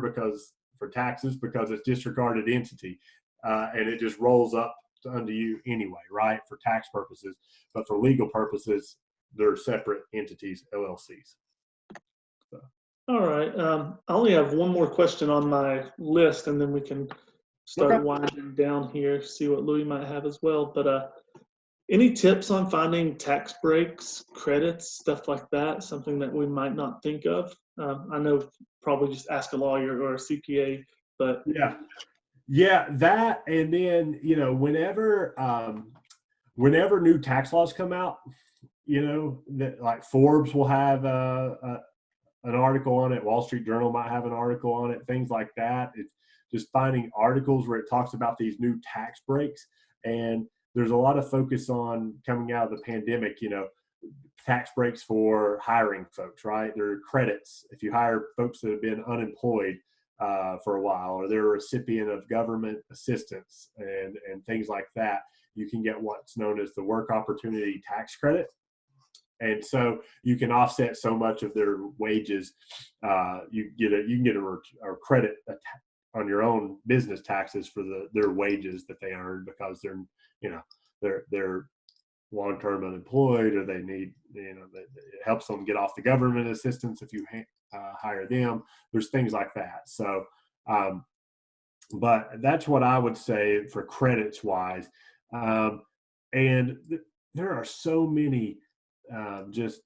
C: for taxes because it's disregarded entity, and it just rolls up unto you anyway, right? For tax purposes, but for legal purposes, they're separate entities, LLCs. So.
B: All right. I only have one more question on my list, and then we can start winding down here, see what Louis might have as well. But any tips on finding tax breaks, credits, stuff like that? Something that we might not think of. I know probably just ask a lawyer or a CPA, but
C: yeah, that, and then whenever new tax laws come out, that like Forbes will have an article on it, Wall Street Journal might have an article on it, things like that. It's just finding articles where it talks about these new tax breaks. And there's a lot of focus on coming out of the pandemic, tax breaks for hiring folks, right? There are credits if you hire folks that have been unemployed for a while, or they're a recipient of government assistance and things like that. You can get what's known as the work opportunity tax credit. And so you can offset so much of their wages. You can get a credit on your own business taxes for their wages that they earn because they're long-term unemployed, or they need, it helps them get off the government assistance if you hire them. There's things like that. So, but that's what I would say for credits wise. And there are so many just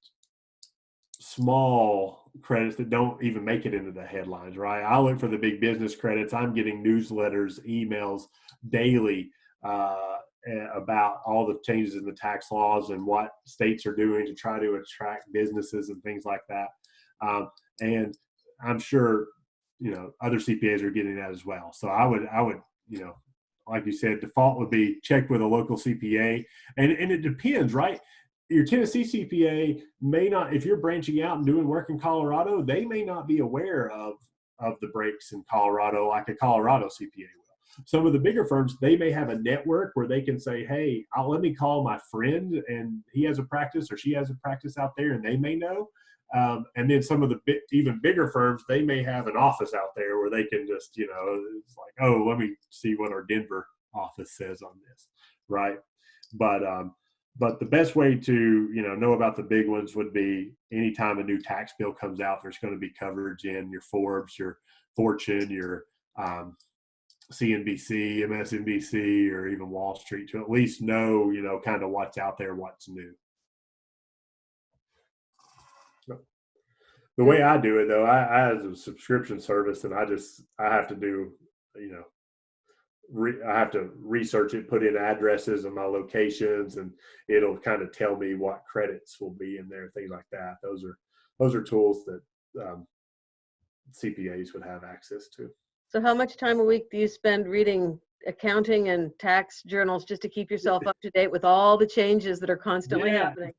C: small credits that don't even make it into the headlines, right? I look for the big business credits. I'm getting newsletters, emails daily about all the changes in the tax laws and what states are doing to try to attract businesses and things like that. And I'm sure, other CPAs are getting that as well. So I would, like you said, default would be check with a local CPA, and it depends, right? Your Tennessee CPA may not, if you're branching out and doing work in Colorado, they may not be aware of the breaks in Colorado like a Colorado CPA will. Some of the bigger firms, they may have a network where they can say, hey, let me call my friend and he has a practice or she has a practice out there, and they may know. And then some of the even bigger firms, they may have an office out there where they can just, it's like, oh, let me see what our Denver office says on this, right? But the best way to, know about the big ones would be anytime a new tax bill comes out, there's going to be coverage in your Forbes, your Fortune, your CNBC, MSNBC, or even Wall Street to at least know, kind of what's out there, what's new. The way I do it, though, I have a subscription service, and I have to do, I have to research it, put in addresses and my locations, and it'll kind of tell me what credits will be in there, things like that. Those are tools that CPAs would have access to.
A: So how much time a week do you spend reading accounting and tax journals just to keep yourself up to date with all the changes that are constantly happening?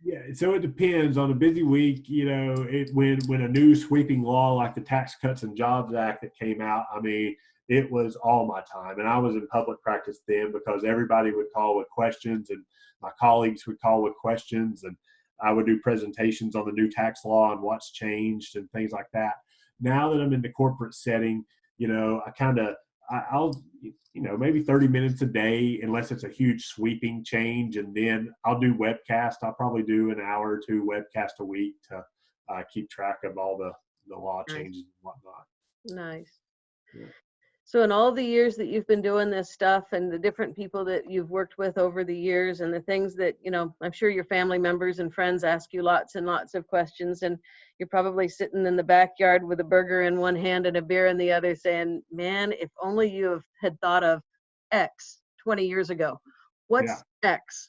C: Yeah, so it depends. On a busy week, when a new sweeping law like the Tax Cuts and Jobs Act that came out, I mean, it was all my time. And I was in public practice then because everybody would call with questions, and my colleagues would call with questions, and I would do presentations on the new tax law and what's changed and things like that. Now that I'm in the corporate setting, I'll maybe 30 minutes a day, unless it's a huge sweeping change. And then I'll do webcast. I'll probably do an hour or two webcast a week to keep track of all the law changes and whatnot.
A: Nice.
C: Yeah.
A: So in all the years that you've been doing this stuff and the different people that you've worked with over the years and the things that, I'm sure your family members and friends ask you lots and lots of questions, and you're probably sitting in the backyard with a burger in one hand and a beer in the other saying, man, if only you had thought of X 20 years ago.
C: Yeah.
A: What's X?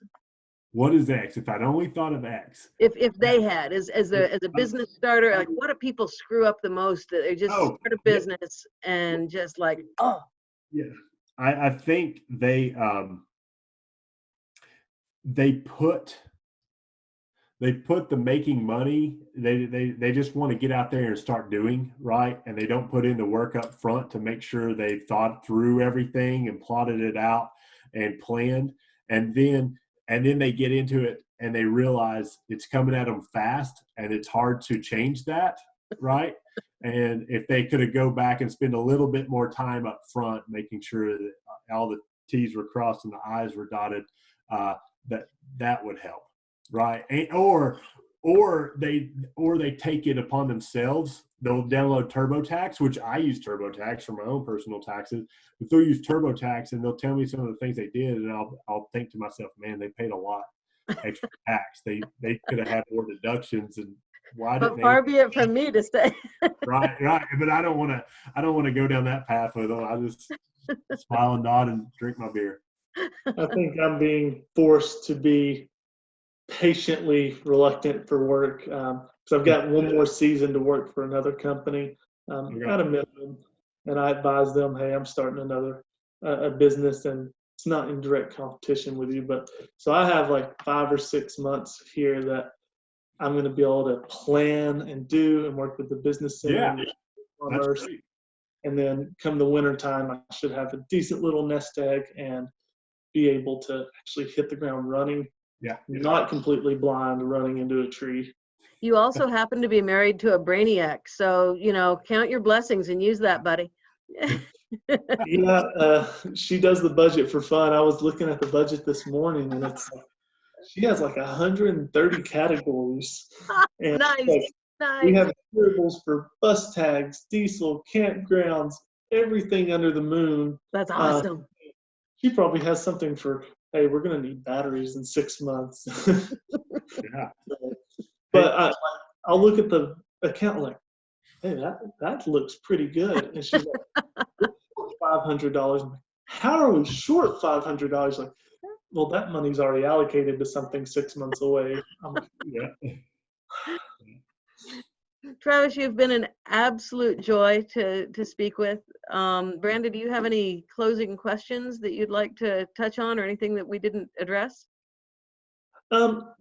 C: What is X? If I'd only thought of X.
A: If they had, as a business starter, like what do people screw up the most that they just start a business and just like, oh.
C: Yeah. I think they put the making money, they just want to get out there and start doing, right? And they don't put in the work up front to make sure they've thought through everything and plotted it out and planned. And then they get into it and they realize it's coming at them fast and it's hard to change that, right? And if they could have go back and spend a little bit more time up front, making sure that all the T's were crossed and the I's were dotted, that would help, right? Or they take it upon themselves. They'll download TurboTax, which I use TurboTax for my own personal taxes, but they'll use TurboTax and they'll tell me some of the things they did, and I'll think to myself, man, they paid a lot extra tax. They could have had more deductions, and why didn't
A: But far be it from me to say.
C: right. But I don't want to go down that path with them. I just smile and nod and drink my beer.
B: I think I'm being forced to be patiently reluctant for work because I've got one more season to work for another company at a minimum, and I advise them, hey, I'm starting another a business, and it's not in direct competition with you, but so I have like 5 or 6 months here that I'm going to be able to plan and do and work with the business center and commerce.
C: That's great.
B: And then come the winter time, I should have a decent little nest egg and be able to actually hit the ground running.
C: Yeah.
B: Not completely blind running into a tree.
A: You also happen to be married to a brainiac, so count your blessings and use that, buddy.
B: Yeah, she does the budget for fun. I was looking at the budget this morning, and she has like 130 categories. And
A: Nice.
B: we have variables for bus tags, diesel, campgrounds, everything under the moon.
A: That's awesome.
B: She probably has something for, hey, we're going to need batteries in 6 months.
C: Yeah.
B: But I'll look at the account like, hey, that looks pretty good. And she's like, $500. I'm like, how are we short $500? Like, well, that money's already allocated to something 6 months away. I'm like,
C: Yeah.
A: Travis, you've been an absolute joy to speak with. Brandon, do you have any closing questions that you'd like to touch on or anything that we didn't address?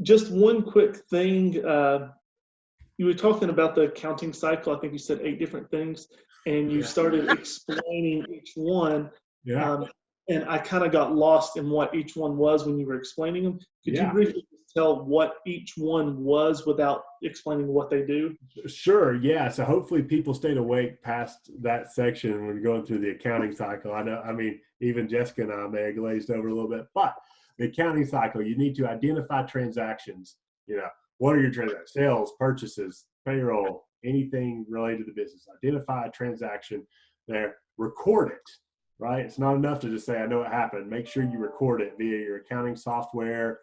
B: Just one quick thing. You were talking about the accounting cycle. I think you said 8 different things, and you started explaining each one.
C: Yeah.
B: And I kind of got lost in what each one was when you were explaining them. Could you briefly tell what each one was without explaining what they do?
C: Sure. Yeah. So hopefully people stayed awake past that section when going through the accounting cycle. I mean, even Jessica and I may have glazed over a little bit, but the accounting cycle, you need to identify transactions. What are your transactions? Sales, purchases, payroll, anything related to the business. Identify a transaction there, record it, right? It's not enough to just say, I know it happened. Make sure you record it via your accounting software,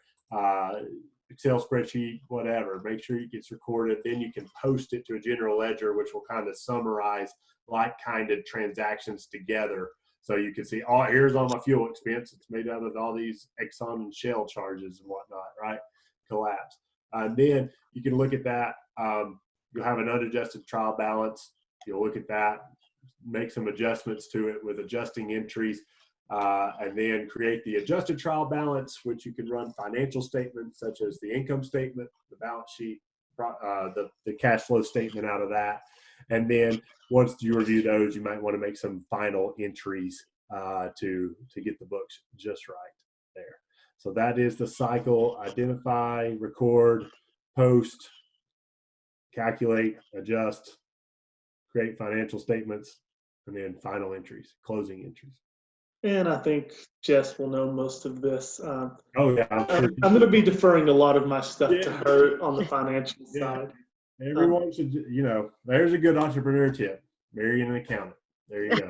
C: Excel spreadsheet, whatever. Make sure it gets recorded. Then you can post it to a general ledger, which will kind of summarize like-kinded transactions together. So you can see, oh, here's all my fuel expense. It's made out of all these Exxon and Shell charges and whatnot, right? Collapse. And then you can look at that. You'll have an unadjusted trial balance. You'll look at that, make some adjustments to it with adjusting entries, and then create the adjusted trial balance, which you can run financial statements such as the income statement, the balance sheet, the cash flow statement out of that. And then once you review those, you might want to make some final entries to get the books just right there. So that is the cycle: identify, record, post, calculate, adjust, create financial statements, and then final entries, closing entries.
B: And I think Jess will know most of this.
C: Oh yeah,
B: I'm going to be deferring a lot of my stuff to her on the financial side.
C: Everyone should, there's a good entrepreneur tip. Marry an accountant. There you go.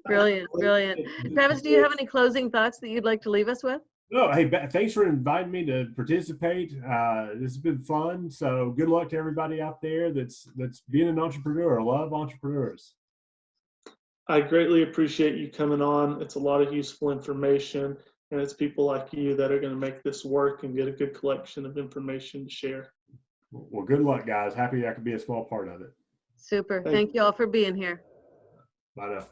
A: Brilliant, brilliant. Travis, do you have any closing thoughts that you'd like to leave us with?
C: No, hey, thanks for inviting me to participate. This has been fun. So good luck to everybody out there that's being an entrepreneur. I love entrepreneurs.
B: I greatly appreciate you coming on. It's a lot of useful information, and it's people like you that are going to make this work and get a good collection of information to share.
C: Well, good luck, guys. Happy I could be a small part of it.
A: Super.
B: Thank
A: Thank you all for being here.
C: Bye now.